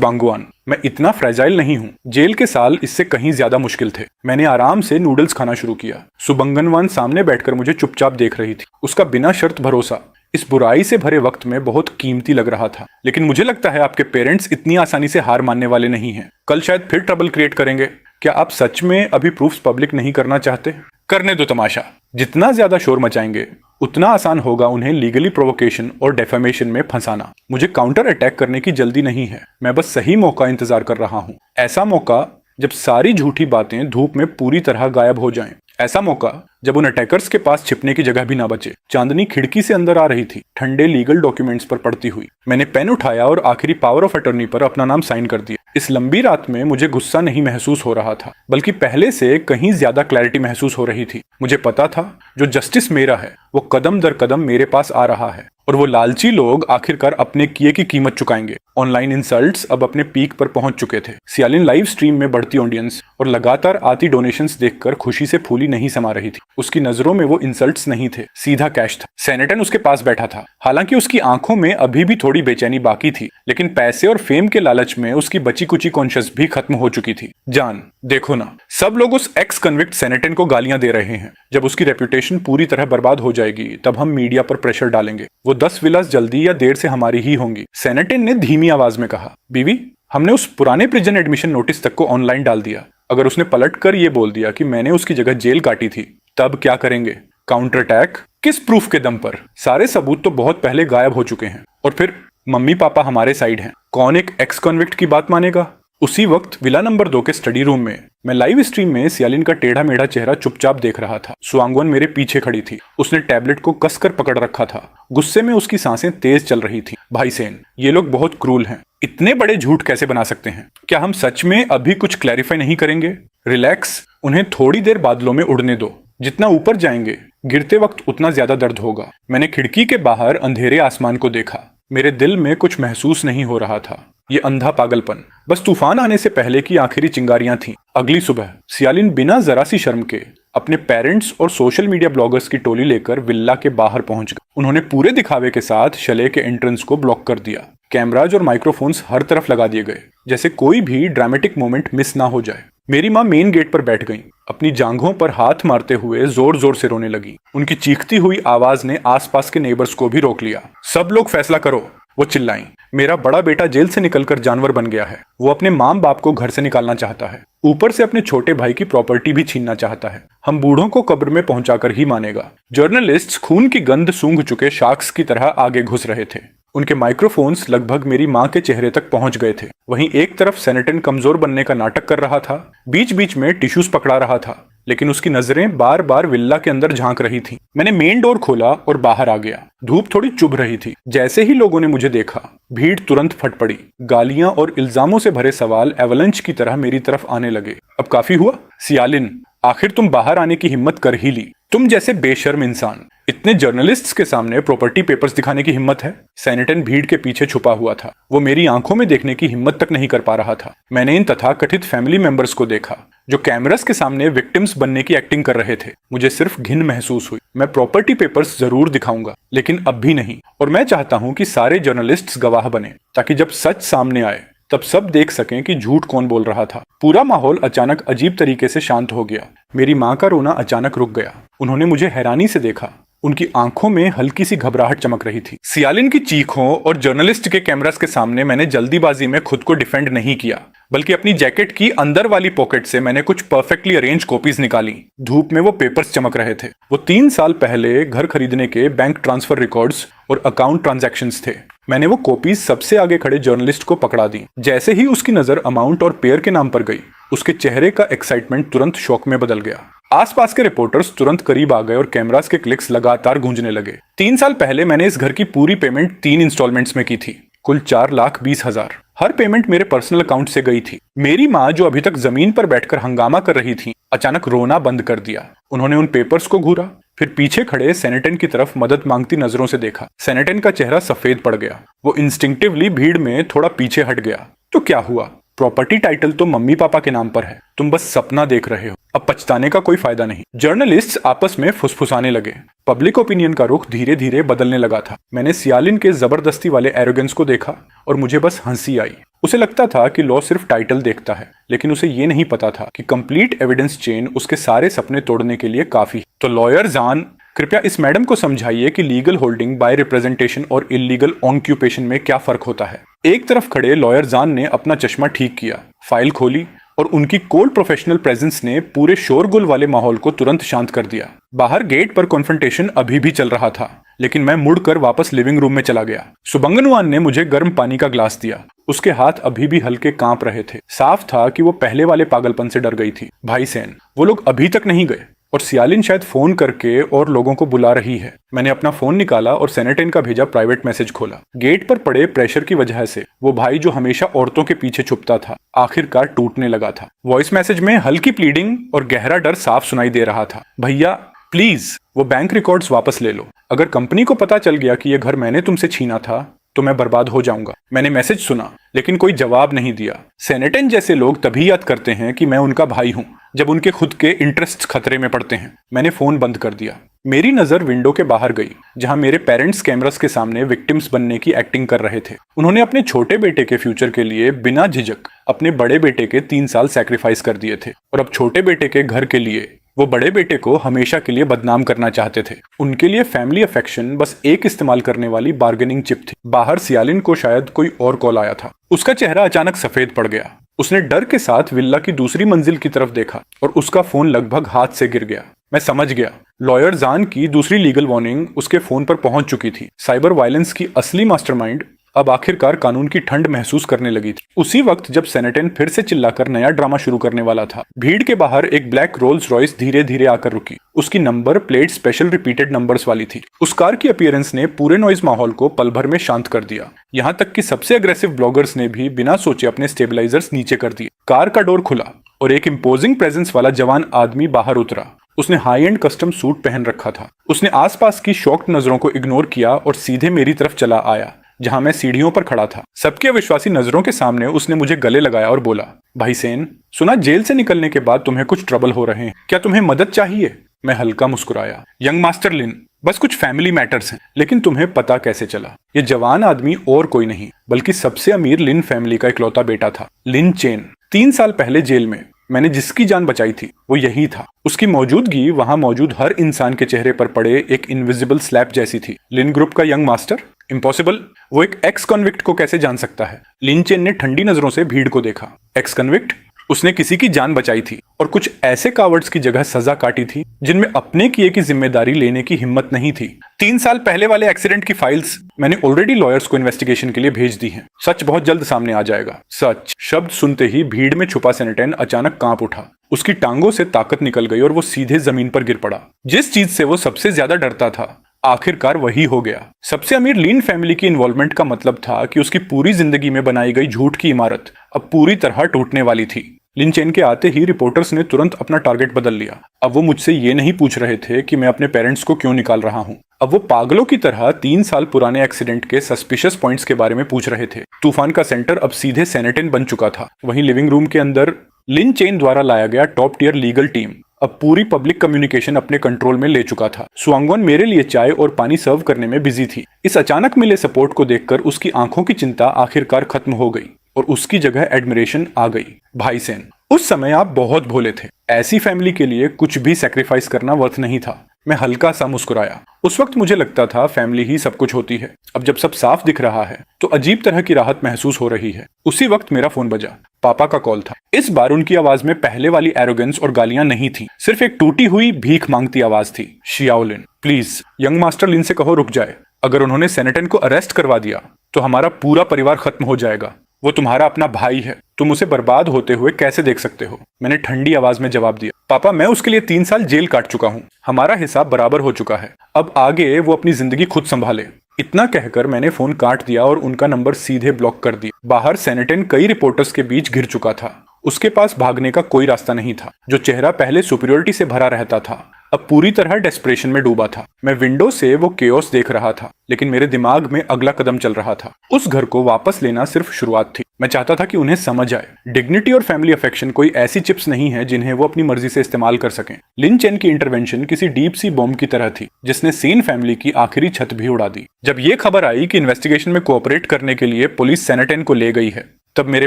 बांगवान, मैं इतना फ्रेजाइल नहीं हूँ। जेल के साल इससे कहीं ज्यादा मुश्किल थे। मैंने आराम से नूडल्स खाना शुरू किया। सुबंगनवान सामने बैठकर मुझे चुपचाप देख रही थी। उसका बिना शर्त भरोसा इस बुराई से भरे वक्त में बहुत कीमती लग रहा था। लेकिन मुझे लगता है आपके पेरेंट्स इतनी आसानी से हार मानने वाले नहीं हैं। कल शायद फिर ट्रबल क्रिएट करेंगे। क्या आप सच में अभी प्रूफ्स पब्लिक नहीं करना चाहते? करने दो तमाशा। जितना ज्यादा शोर मचाएंगे उतना आसान होगा उन्हें लीगली प्रोवोकेशन और डेफेमेशन में फंसाना। मुझे काउंटर अटैक करने की जल्दी नहीं है। मैं बस सही मौका इंतजार कर रहा हूँ। ऐसा मौका जब सारी झूठी बातें धूप में पूरी तरह गायब हो जाएं। ऐसा मौका जब उन अटैकर्स के पास छिपने की जगह भी ना बचे। चांदनी खिड़की से अंदर आ रही थी, ठंडे लीगल डॉक्यूमेंट्स पर पढ़ती हुई। मैंने पेन उठाया और आखिरी पावर ऑफ अटॉर्नी पर अपना नाम साइन कर दिया। इस लंबी रात में मुझे गुस्सा नहीं महसूस हो रहा था, बल्कि पहले से कहीं ज्यादा क्लैरिटी महसूस हो रही थी। मुझे पता था जो जस्टिस मेरा है वो कदम दर कदम मेरे पास आ रहा है, और वो लालची लोग आखिरकार अपने किए की कीमत चुकाएंगे। ऑनलाइन इंसल्ट्स अब अपने पीक पर पहुंच चुके थे। सियालिन लाइव स्ट्रीम में बढ़ती ऑडियंस और लगातार आती डोनेशंस देखकर खुशी से फूली नहीं समा रही थी। उसकी नजरों में वो इंसल्ट्स नहीं थे, सीधा कैश था। सेनेटन उसके पास बैठा था। हालांकि उसकी आंखों में अभी भी थोड़ी बेचैनी बाकी थी, लेकिन पैसे और फेम के लालच में उसकी बची कुची कॉन्शियस भी खत्म हो चुकी थी। जान, देखो ना, सब लोग उस एक्स कन्विक्ट सेनेटन को गालियां दे रहे हैं। जब उसकी रेपुटेशन पूरी तरह बर्बाद हो जाएगी तब हम मीडिया पर प्रेशर डालेंगे। वो 10 विलास जल्दी या देर से हमारी ही होंगी। सेनेटन ने धीमी आवाज में कहा। बीवी, हमने उस पुराने प्रिजन एडमिशन नोटिस तक को ऑनलाइन डाल दिया। अगर उसने पलट कर ये बोल दिया कि मैंने उसकी जगह जेल काटी थी, तब क्या करेंगे? Counter attack? किस प्रूफ के दम पर? सारे सबूत तो बहुत पहले गायब हो चुके हैं। और फिर मम्मी पापा हमारे साइड हैं। कौन एक एक्स कॉन्विक्ट की बात मानेगा? उसी वक्त विला नंबर 2 के स्टडी रूम में मैं लाइव स्ट्रीम में सियालिन का टेढ़ा मेढ़ा चेहरा चुपचाप देख रहा था। स्वांगवन मेरे पीछे खड़ी थी। उसने टैबलेट को कसकर पकड़ रखा था। गुस्से में उसकी सांसें तेज चल रही थी। भाई सेन, ये लोग बहुत क्रूल हैं। इतने बड़े झूठ कैसे बना सकते हैं? क्या हम सच में अभी कुछ क्लैरिफाई नहीं करेंगे? रिलैक्स, उन्हें थोड़ी देर बादलों में उड़ने दो। जितना ऊपर जाएंगे गिरते वक्त उतना ज्यादा दर्द होगा। मैंने खिड़की के बाहर अंधेरे आसमान को देखा। मेरे दिल में कुछ महसूस नहीं हो रहा था। ये अंधा पागलपन बस तूफान आने से पहले की आखिरी चिंगारियां थीं। अगली सुबह सियालिन बिना जरा सी शर्म के अपने पेरेंट्स और सोशल मीडिया ब्लॉगर्स की टोली लेकर विल्ला के बाहर पहुंच गए। उन्होंने पूरे दिखावे के साथ शले के एंट्रेंस को ब्लॉक कर दिया। कैमराज और माइक्रोफोन्स हर तरफ लगा दिए गए, जैसे कोई भी ड्रामेटिक मोमेंट मिस ना हो जाए। मेरी माँ मेन गेट पर बैठ गईं। अपनी जांघों पर हाथ मारते हुए जोर जोर से रोने लगी। उनकी चीखती हुई आवाज ने आसपास के नेबर्स को भी रोक लिया। सब लोग फैसला करो, वो चिल्लाईं। मेरा बड़ा बेटा जेल से निकलकर जानवर बन गया है। वो अपने माँ बाप को घर से निकालना चाहता है, ऊपर से अपने छोटे भाई की प्रॉपर्टी भी छीनना चाहता है। हम बूढ़ों को कब्र में पहुंचाकर ही मानेगा। जर्नलिस्ट्स खून की गंध सूंघ चुके शार्क्स की तरह आगे घुस रहे थे। उनके माइक्रोफोन्स लगभग मेरी माँ के चेहरे तक पहुंच गए थे। वहीं एक तरफ सेनेटन कमजोर बनने का नाटक कर रहा था, बीच बीच में टिश्यूज पकड़ा रहा था, लेकिन उसकी नजरें बार बार विल्ला के अंदर झांक रही थीं। मैंने मेन डोर खोला और बाहर आ गया। धूप थोड़ी चुभ रही थी। जैसे ही लोगों ने मुझे देखा, भीड़ तुरंत फट पड़ी। गालियां और इल्जामों से भरे सवाल एवलंच की तरह मेरी तरफ आने लगे। अब काफी हुआ सियालिन, आखिर तुम बाहर आने की हिम्मत कर ही ली। तुम जैसे बेशर्म इंसान, इतने जर्नलिस्ट्स के सामने प्रॉपर्टी पेपर्स दिखाने की हिम्मत है? सेनेटन भीड़ के पीछे छुपा हुआ था। वो मेरी आंखों में देखने की हिम्मत तक नहीं कर पा रहा था। मैंने इन तथाकथित फैमिली मेंबर्स को देखा जो कैमरास के सामने विक्टिम्स बनने की एक्टिंग कर रहे थे। मुझे सिर्फ घिन महसूस हुई। मैं प्रॉपर्टी पेपर्स जरूर दिखाऊंगा, लेकिन अब भी नहीं। और मैं चाहता हूं कि सारे जर्नलिस्ट्स गवाह बने, ताकि जब सच सामने आए तब सब देख सकें कि झूठ कौन बोल रहा था। पूरा माहौल अचानक अजीब तरीके से शांत हो गया। मेरी माँ का रोना अचानक रुक गया। उन्होंने मुझे हैरानी से देखा। उनकी आंखों में हल्की सी घबराहट चमक रही थी। सियालिन की चीखों और जर्नलिस्ट के कैमरास के सामने मैंने जल्दीबाजी में खुद को डिफेंड नहीं किया, बल्कि अपनी जैकेट की अंदर वाली पॉकेट से मैंने कुछ परफेक्टली अरेंज कॉपीज निकाली। धूप में वो पेपर्स चमक रहे थे। वो 3 साल पहले घर खरीदने के बैंक ट्रांसफर रिकॉर्ड्स और अकाउंट ट्रांजैक्शंस थे। मैंने वो कॉपीज सबसे आगे खड़े जर्नलिस्ट को पकड़ा दी। जैसे ही उसकी नजर अमाउंट और पेयर के नाम पर गई, उसके चेहरे का एक्साइटमेंट तुरंत शौक में बदल गया। आसपास के रिपोर्टर्स तुरंत करीब आ गए और कैमरास के क्लिक्स लगातार गूंजने लगे। 3 साल पहले मैंने इस घर की पूरी पेमेंट 3 इंस्टॉलमेंट्स में की थी, कुल 4,20,000। हर पेमेंट मेरे पर्सनल अकाउंट से गई थी। मेरी माँ जो अभी तक जमीन पर बैठकर हंगामा कर रही थी, अचानक रोना बंद कर दिया। उन्होंने उन पेपर्स को घूरा, फिर पीछे खड़े सेनेटन की तरफ मदद मांगती नजरों से देखा। सेनेटन का चेहरा सफेद पड़ गया। वो इंस्टिंक्टिवली भीड़ में थोड़ा पीछे हट गया। तो क्या हुआ? प्रॉपर्टी टाइटल तो मम्मी पापा के नाम पर है, तुम बस सपना देख रहे हो। अब पछताने का कोई फायदा नहीं। जर्नलिस्ट्स आपस में फुसफुसाने लगे। पब्लिक ओपिनियन का रुख धीरे धीरे बदलने लगा था। मैंने सियालिन के जबरदस्ती वाले एरोगेंस को देखा और मुझे बस हंसी आई। उसे लगता था कि लॉ सिर्फ टाइटल देखता है, लेकिन उसे ये नहीं पता था कि कंप्लीट एविडेंस चेन उसके सारे सपने तोड़ने के लिए काफी है। तो लॉयर जान, कृपया इस मैडम को समझाइए कि लीगल होल्डिंग बाय रिप्रेजेंटेशन और इलीगल ऑक्यूपेशन में क्या फर्क होता है। एक तरफ खड़े लॉयर जान ने अपना चश्मा ठीक किया, फाइल खोली और उनकी कोल्ड प्रोफेशनल प्रेजेंस ने पूरे शोरगुल वाले माहौल को तुरंत शांत कर दिया। बाहर गेट पर कॉन्फ्रंटेशन अभी भी चल रहा था, लेकिन मैं मुड़कर वापस लिविंग रूम में चला गया। सुबंगनुआन ने मुझे गर्म पानी का ग्लास दिया। उसके हाथ अभी भी हल्के कांप रहे थे। साफ था कि वो पहले वाले पागलपन से डर गई थी। भाई सेन, वो लोग अभी तक नहीं गए और सियालिन शायद फोन करके और लोगों को बुला रही है। मैंने अपना फोन निकाला और सेनेटन का भेजा प्राइवेट मैसेज खोला। गेट पर पड़े प्रेशर की वजह से वो भाई जो हमेशा औरतों के पीछे छुपता था, आखिरकार टूटने लगा था। वॉइस मैसेज में हल्की प्लीडिंग और गहरा डर साफ सुनाई दे रहा था। भैया प्लीज वो बैंक रिकॉर्ड्स वापस ले लो। अगर कंपनी को पता चल गया कि ये घर मैंने तुमसे छीना था तो मैं बर्बाद हो जाऊंगा। मैंने मैसेज सुना, लेकिन कोई जवाब नहीं दिया। सेनेटन जैसे लोग तभी याद करते हैं कि मैं उनका भाई हूं जब उनके खुद के इंटरेस्ट खतरे में पड़ते हैं। मैंने फोन बंद कर दिया। मेरी नजर विंडो के बाहर गई, जहां मेरे पेरेंट्स कैमरास के सामने विक्टिम्स बनने की एक्टिंग कर रहे थे। उन्होंने अपने छोटे बेटे के फ्यूचर के लिए बिना झिझक अपने बड़े बेटे के 3 साल सैक्रिफाइस कर दिए थे, और अब छोटे बेटे के घर के लिए वो बड़े बेटे को हमेशा के लिए बदनाम करना चाहते थे। उनके लिए फैमिली अफेक्शन बस एक इस्तेमाल करने वाली बार्गेनिंग चिप थी। बाहर सियालिन को शायद कोई और कॉल आया था। उसका चेहरा अचानक सफेद पड़ गया। उसने डर के साथ विल्ला की दूसरी मंजिल की तरफ देखा और उसका फोन लगभग हाथ से गिर गया। मैं समझ गया, लॉयर जान की दूसरी लीगल वार्निंग उसके फोन पर पहुंच चुकी थी। साइबर वायलेंस की असली मास्टरमाइंड अब आखिरकार कानून की ठंड महसूस करने लगी थी। उसी वक्त जब सेनेटन फिर से चिल्लाकर नया ड्रामा शुरू करने वाला था, भीड़ के बाहर एक ब्लैक रोल्स रॉयस धीरे धीरे आकर रुकी। उसकी number plate special repeated numbers वाली थी। उस कार की अपीयरेंस ने पूरे नॉइज माहौल को पल भर में शांत कर दिया। यहाँ तक कि सबसे अग्रेसिव ब्लॉगर्स ने भी बिना सोचे अपने स्टेबलाइजर्स नीचे कर दिए। कार का डोर खुला और एक इम्पोजिंग प्रेजेंस वाला जवान आदमी बाहर उतरा। उसने हाई एंड कस्टम सूट पहन रखा था। उसने आसपास की शॉक्ड नजरों को इग्नोर किया और सीधे मेरी तरफ चला आया, जहां मैं सीढ़ियों पर खड़ा था। सबके अविश्वासी नजरों के सामने उसने मुझे गले लगाया और बोला, भाई सेन, सुना जेल से निकलने के बाद तुम्हें कुछ ट्रबल हो रहे हैं, क्या तुम्हें मदद चाहिए? मैं हल्का मुस्कुराया। यंग मास्टर लिन, बस कुछ फैमिली मैटर्स हैं। लेकिन तुम्हें पता कैसे चला? ये जवान आदमी और कोई नहीं बल्कि सबसे अमीर लिन फैमिली का इकलौता बेटा था, लिन चेन। 3 साल पहले जेल में मैंने जिसकी जान बचाई थी वो यही था। उसकी मौजूदगी वहां मौजूद हर इंसान के चेहरे पर पड़े एक इनविजिबल स्लैप जैसी थी। लिन ग्रुप का यंग मास्टर? इम्पॉसिबल। वो एक एक्स कन्विक्ट को कैसे जान सकता है? लिन चेन ने ठंडी नजरों से भीड़ को देखा। X convict? उसने किसी की जान बचाई थी और कुछ ऐसे कावर्ड्स की जगह सजा काटी थी जिनमें अपने किए की जिम्मेदारी लेने की हिम्मत नहीं थी। 3 साल पहले वाले एक्सीडेंट की फाइल्स मैंने ऑलरेडी लॉयर्स को इन्वेस्टिगेशन के लिए भेज दी हैं। सच बहुत जल्द सामने आ जाएगा। सच शब्द सुनते ही भीड़ में छुपा सेनेटन अचानक कांप उठा। उसकी टांगों से ताकत निकल गई और वो सीधे जमीन पर गिर पड़ा। जिस चीज से वो सबसे ज्यादा डरता था आखिरकार वही हो गया। सबसे अमीर लीन फैमिली की इन्वॉल्वमेंट का मतलब था कि उसकी पूरी जिंदगी में बनाई गई झूठ की इमारत अब पूरी तरह टूटने वाली थी। लिन चेन के आते ही रिपोर्टर्स ने तुरंत अपना टारगेट बदल लिया। अब वो मुझसे ये नहीं पूछ रहे थे कि मैं अपने पेरेंट्स को क्यों निकाल रहा हूँ। अब वो पागलों की तरह 3 साल पुराने एक्सीडेंट के सस्पिशियस पॉइंट्स के बारे में पूछ रहे थे। तूफान का सेंटर अब सीधे सेनेटन बन चुका था। वहीं लिविंग रूम के अंदर लिन चेन द्वारा लाया गया टॉप टियर लीगल टीम अब पूरी पब्लिक कम्युनिकेशन अपने कंट्रोल में ले चुका था। सुआंगवन मेरे लिए चाय और पानी सर्व करने में बिजी थी। इस अचानक मिले सपोर्ट को देखकर उसकी आंखों की चिंता आखिरकार खत्म हो गई और उसकी जगह एडमिरेशन आ गई। भाई सेन, उस समय आप बहुत भोले थे। ऐसी फैमिली के लिए कुछ भी सैक्रिफाइस करना वर्थ नहीं था। मैं हल्का सा मुस्कुराया। उस वक्त मुझे लगता था फैमिली ही सब कुछ होती है। अब जब सब साफ दिख रहा है तो अजीब तरह की राहत महसूस हो रही है। उसी वक्त मेरा फोन बजा। पापा का कॉल था। इस बार उनकी आवाज में पहले वाली एरोगेंस और गालियां नहीं थी, सिर्फ एक टूटी हुई भीख मांगती आवाज थी। शियाओलिन, प्लीज यंग मास्टर लिन से कहो रुक जाए। अगर उन्होंने सेनेटन को अरेस्ट करवा दिया तो हमारा पूरा परिवार खत्म हो जाएगा। वो तुम्हारा अपना भाई है, तुम उसे बर्बाद होते हुए कैसे देख सकते हो? मैंने ठंडी आवाज में जवाब दिया। पापा, मैं उसके लिए 3 साल जेल काट चुका हूँ। हमारा हिसाब बराबर हो चुका है। अब आगे वो अपनी जिंदगी खुद संभाले। इतना कहकर मैंने फोन काट दिया और उनका नंबर सीधे ब्लॉक कर दिया। बाहर सेनेटन कई रिपोर्टर्स के बीच घिर चुका था। उसके पास भागने का कोई रास्ता नहीं था। जो चेहरा पहले सुपीरियरिटी से भरा रहता था अब पूरी तरह डेस्परेशन में डूबा था। मैं विंडो से वो केओस देख रहा था, लेकिन मेरे दिमाग में अगला कदम चल रहा था। उस घर को वापस लेना सिर्फ शुरुआत थी। मैं चाहता था कि उन्हें समझ आए, डिग्निटी और फैमिली अफेक्शन कोई ऐसी चिप्स नहीं है जिन्हें वो अपनी मर्जी से इस्तेमाल कर सकें। लिन चेन की इंटरवेंशन किसी डीप सी बॉम्ब की तरह थी, जिसने सेन फैमिली की आखिरी छत भी उड़ा दी। जब ये खबर आई कि इन्वेस्टिगेशन में कोऑपरेट करने के लिए पुलिस सेनेटन को ले गई है, तब मेरे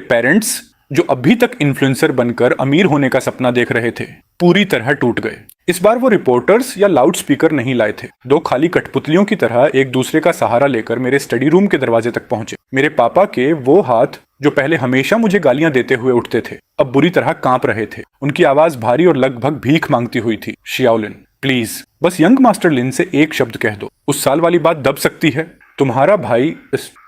पेरेंट्स, जो अभी तक इन्फ्लुएंसर बनकर अमीर होने का सपना देख रहे थे, पूरी तरह टूट गए। इस बार वो रिपोर्टर्स या लाउड स्पीकर नहीं लाए थे। दो खाली कठपुतलियों की तरह एक दूसरे का सहारा लेकर मेरे स्टडी रूम के दरवाजे तक पहुंचे। मेरे पापा के वो हाथ जो पहले हमेशा मुझे गालियां देते हुए उठते थे, अब बुरी तरह कांप रहे थे। उनकी आवाज भारी और लगभग भीख मांगती हुई थी। शियाओलिन, प्लीज बस यंग मास्टर लिन से एक शब्द कह दो। उस साल वाली बात दब सकती है। तुम्हारा भाई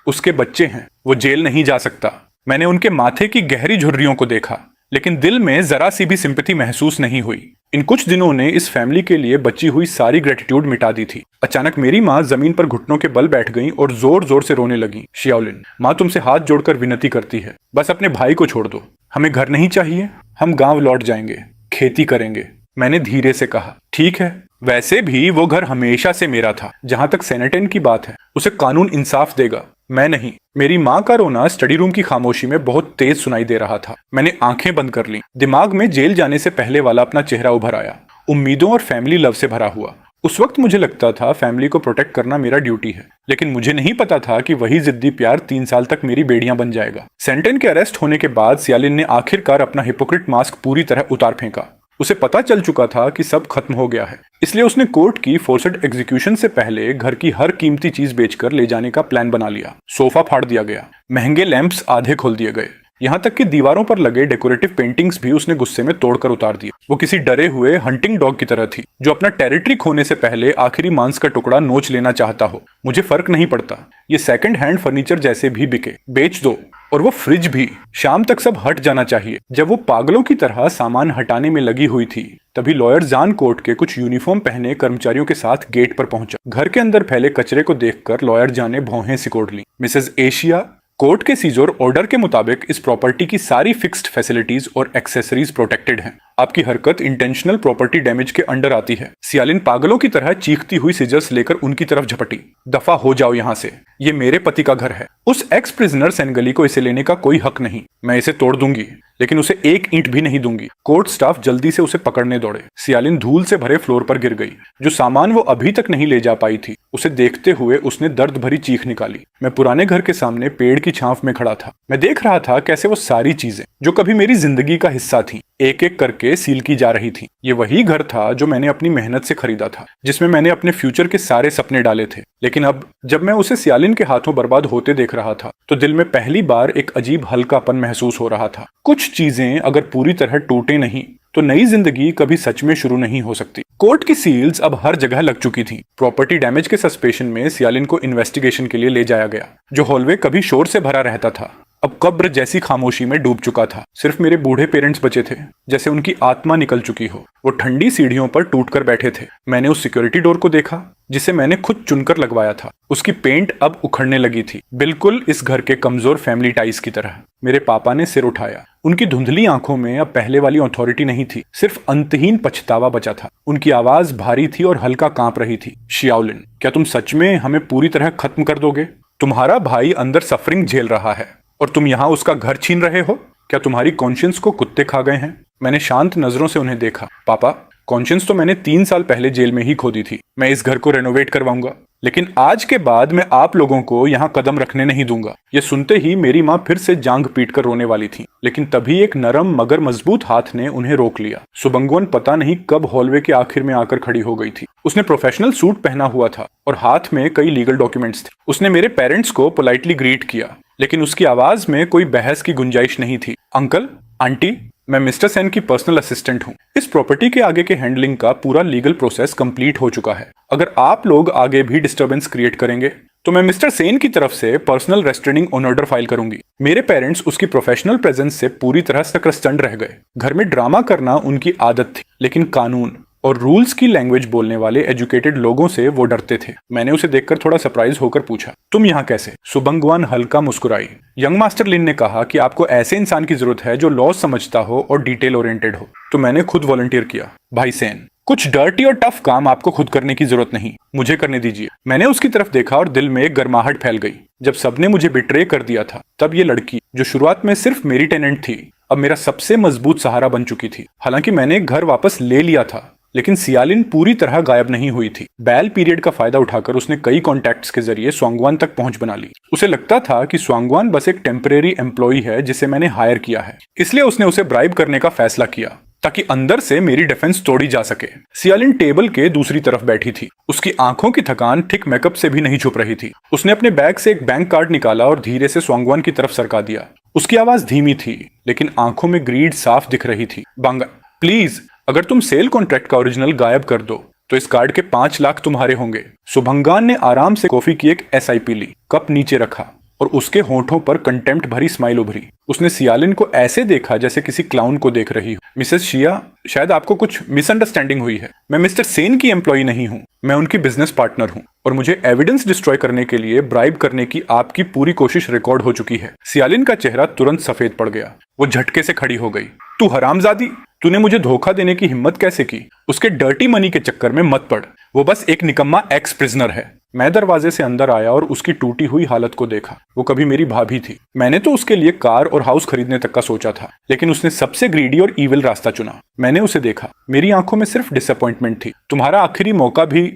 उसके बच्चे हैं, वो जेल नहीं जा सकता। मैंने उनके माथे की गहरी झुर्रियों को देखा, लेकिन दिल में जरा सी भी सिंपैथी महसूस नहीं हुई। इन कुछ दिनों ने इस फैमिली के लिए बची हुई सारी ग्रेटिट्यूड मिटा दी थी। अचानक मेरी माँ जमीन पर घुटनों के बल बैठ गईं और जोर जोर से रोने लगी। शियाओलिन, माँ तुमसे हाथ जोड़कर विनती करती है, बस अपने भाई को छोड़ दो। हमें घर नहीं चाहिए, हम गांव लौट जाएंगे, खेती करेंगे। मैंने धीरे से कहा, ठीक है, वैसे भी वो घर हमेशा से मेरा था। जहां तक सेनेटन की बात है, उसे कानून इंसाफ देगा, मैं नहीं। मेरी माँ का रोना स्टडी रूम की खामोशी में बहुत तेज सुनाई दे रहा था। मैंने आंखें बंद कर ली। दिमाग में जेल जाने से पहले वाला अपना चेहरा उभर आया, उम्मीदों और फैमिली लव से भरा हुआ। उस वक्त मुझे लगता था फैमिली को प्रोटेक्ट करना मेरा ड्यूटी है, लेकिन मुझे नहीं पता था कि वही जिद्दी प्यार 3 साल तक मेरी बेड़ियां बन जाएगा। सेनेटन के अरेस्ट होने के बाद सियालिन ने आखिरकार अपना हिपोक्रेट मास्क पूरी तरह उतार फेंका। उसे पता चल चुका था कि सब खत्म हो गया है, इसलिए उसने कोर्ट की फोर्स्ड एग्जीक्यूशन से पहले घर की हर कीमती चीज बेचकर ले जाने का प्लान बना लिया। सोफा फाड़ दिया गया, महंगे लैंप्स आधे खोल दिए गए, यहाँ तक कि दीवारों पर लगे डेकोरेटिव पेंटिंग्स भी उसने गुस्से में तोड़कर उतार दिए। वो किसी डरे हुए हंटिंग डॉग की तरह थी, जो अपना टेरिटरी खोने से पहले आखिरी मांस का टुकड़ा नोच लेना चाहता हो। मुझे फर्क नहीं पड़ता, ये सेकंड हैंड फर्नीचर जैसे भी बिके, बेच दो। और वो फ्रिज भी, शाम तक सब हट जाना चाहिए। जब वो पागलों की तरह सामान हटाने में लगी हुई थी, तभी लॉयर जान कोर्ट के कुछ यूनिफॉर्म पहने कर्मचारियों के साथ गेट पर पहुंचा। घर के अंदर फैले कचरे को देखकर लॉयर जान ने भौहें सिकोड़ ली। मिसेज एशिया, कोर्ट के सीजर ऑर्डर के मुताबिक इस प्रॉपर्टी की सारी फिक्स्ड फैसिलिटीज और एक्सेसरीज प्रोटेक्टेड हैं। आपकी हरकत इंटेंशनल प्रॉपर्टी डैमेज के अंडर आती है। सियालिन पागलों की तरह चीखती हुई सीजर्स लेकर उनकी तरफ झपटी। दफा हो जाओ यहाँ से, ये मेरे पति का घर है। उस एक्स प्रिजनर सेनगली को इसे लेने का कोई हक नहीं। मैं इसे तोड़ दूंगी, लेकिन उसे एक ईंट भी नहीं दूंगी। कोर्ट स्टाफ जल्दी से उसे पकड़ने दौड़े। सियालिन धूल से भरे फ्लोर पर गिर गई। जो सामान वो अभी तक नहीं ले जा पाई थी, उसे देखते हुए उसने दर्द भरी चीख निकाली। मैं पुराने घर के सामने पेड़ की छांव में खड़ा था। मैं देख रहा था कैसे वो सारी चीजें जो कभी मेरी जिंदगी का हिस्सा थी, एक एक करके सील की जा रही थी। ये वही घर था जो मैंने अपनी मेहनत से खरीदा था, जिसमें मैंने अपने फ्यूचर के सारे सपने डाले थे। लेकिन अब जब मैं उसे सियालिन के हाथों बर्बाद होते देख रहा था, तो दिल में पहली बार एक अजीब हल्कापन महसूस हो रहा था। कुछ चीजें अगर पूरी तरह टूटे नहीं, तो नई जिंदगी कभी सच में शुरू नहीं हो सकती। कोर्ट की सील्स अब हर जगह लग चुकी थी। प्रॉपर्टी डैमेज के सस्पेशन में सियालिन को इन्वेस्टिगेशन के लिए ले जाया गया। जो हॉलवे कभी शोर से भरा रहता था, अब कब्र जैसी खामोशी में डूब चुका था। सिर्फ मेरे बूढ़े पेरेंट्स बचे थे, जैसे उनकी आत्मा निकल चुकी हो। वो ठंडी सीढ़ियों पर टूटकर बैठे थे। मैंने उस सिक्योरिटी डोर को देखा, जिसे मैंने खुद चुनकर लगवाया था। उसकी पेंट अब उखड़ने लगी थी, बिल्कुल इस घर के कमजोर फैमिली टाइज की तरह। मेरे पापा ने सिर उठाया। उनकी धुंधली आंखों में अब पहले वाली अथॉरिटी नहीं थी, सिर्फ अंतहीन पछतावा बचा था। उनकी आवाज भारी थी और हल्का कांप रही थी। शियाओलिन, क्या तुम सच में हमें पूरी तरह खत्म कर दोगे? तुम्हारा भाई अंदर सफरिंग झेल रहा है और तुम यहाँ उसका घर छीन रहे हो? क्या तुम्हारी कॉन्शियंस को कुत्ते खा गए हैं? मैंने शांत नजरों से उन्हें देखा। पापा, कॉन्शियंस तो मैंने 3 साल पहले जेल में ही खो दी थी। मैं इस घर को रेनोवेट करवाऊंगा, लेकिन आज के बाद मैं आप लोगों को यहाँ कदम रखने नहीं दूंगा। ये सुनते ही मेरी माँ फिर से जांग पीटकर रोने वाली थी, लेकिन तभी एक नरम मगर मजबूत हाथ ने उन्हें रोक लिया। सुबंगवन पता नहीं कब हॉलवे के आखिर में आकर खड़ी हो गई थी। उसने प्रोफेशनल सूट पहना हुआ था और हाथ में कई लीगल डॉक्यूमेंट्स थे। उसने मेरे पेरेंट्स को पोलाइटली ग्रीट किया, लेकिन उसकी आवाज में कोई बहस की गुंजाइश नहीं थी। अंकल, आंटी, मैं मिस्टर सेन की पर्सनल असिस्टेंट हूँ। इस प्रॉपर्टी के आगे के हैंडलिंग का पूरा लीगल प्रोसेस कंप्लीट हो चुका है। अगर आप लोग आगे भी डिस्टर्बेंस क्रिएट करेंगे, तो मैं मिस्टर सेन की तरफ से पर्सनल रेस्ट्रेनिंग ऑर्डर फाइल करूंगी। मेरे पेरेंट्स उसकी प्रोफेशनल प्रेजेंस से पूरी तरह सकरस्तंड रह गए। घर में ड्रामा करना उनकी आदत थी, लेकिन कानून और रूल्स की लैंग्वेज बोलने वाले एजुकेटेड लोगों से वो डरते थे। मैंने उसे देखकर थोड़ा सरप्राइज होकर पूछा, तुम यहाँ कैसे? सुबंगवान हल्का मुस्कुराई। यंग मास्टर लिन ने कहा कि आपको ऐसे इंसान की जरूरत है जो लॉ समझता हो और डिटेल ओरिएंटेड हो। तो मैंने खुद वॉलंटियर किया। भाई सेन, कुछ डर्टी और टफ काम आपको खुद करने की जरूरत नहीं, मुझे करने दीजिए। मैंने उसकी तरफ देखा और दिल में एक गर्माहट फैल गई। जब सबने मुझे बिट्रे कर दिया था, तब ये लड़की जो शुरुआत में सिर्फ मेरी टेनेंट थी, अब मेरा सबसे मजबूत सहारा बन चुकी थी। हालांकि मैंने घर वापस ले लिया था, लेकिन सियालिन पूरी तरह गायब नहीं हुई थी। बैल पीरियड का फायदा उठाकर उसने कई कॉन्टैक्ट्स के जरिए स्वांगवान तक पहुंच बना ली। उसे लगता था कि स्वांगवान बस एक टेम्परेरी एम्प्लॉई है जिसे मैंने हायर किया है, इसलिए उसने उसे ब्राइब करने का फैसला किया ताकि अंदर से मेरी डिफेंस तोड़ी जा सके। सियालिन टेबल के दूसरी तरफ बैठी थी। उसकी आंखों की थकान थिक मेकअप से भी नहीं छुप रही थी। उसने अपने बैग से एक बैंक कार्ड निकाला और धीरे से स्वांगवान की तरफ सरका दिया। उसकी आवाज धीमी थी, लेकिन आंखों में ग्रीड साफ दिख रही थी। बांगा, प्लीज, अगर तुम सेल कॉन्ट्रैक्ट का ओरिजिनल गायब कर दो तो इस कार्ड के 5 लाख तुम्हारे होंगे। सुभंगान ने आराम से कॉफी की एक SIP ली, कप नीचे रखा और उसके होंठों पर कंटेम्प्ट भरी स्माइल उभरी। उसने सियालिन को ऐसे देखा जैसे किसी क्लाउन को देख रही हो। मिसेस शिया, शायद आपको कुछ मिसअंडरस्टैंडिंग हुई है। मैं मिस्टर सेन की एम्प्लॉई नहीं हूँ, मैं उनकी बिजनेस पार्टनर हूँ और मुझे एविडेंस डिस्ट्रॉय करने के लिए ब्राइब करने की आपकी पूरी कोशिश रिकॉर्ड हो चुकी है। सियालिन का चेहरा तुरंत सफेद पड़ गया। वो झटके से खड़ी हो गई। तू हरामजादी, तूने मुझे धोखा देने की हिम्मत कैसे की? उसके डर्टी मनी के चक्कर में मत पड़, वो बस एक निकम्मा एक्स प्रिजनर है। मैं दरवाजे से अंदर आया और उसकी टूटी हुई हालत को देखा। वो कभी मेरी भाभी थी। मैंने तो उसके लिए कार और हाउस खरीदने तक का सोचा था, लेकिन उसने सबसे ग्रीडी और ईविल रास्ता चुना। मैंने उसे देखा, मेरी आंखों में सिर्फ डिसअपॉइंटमेंट थी। तुम्हारा आखिरी मौका भी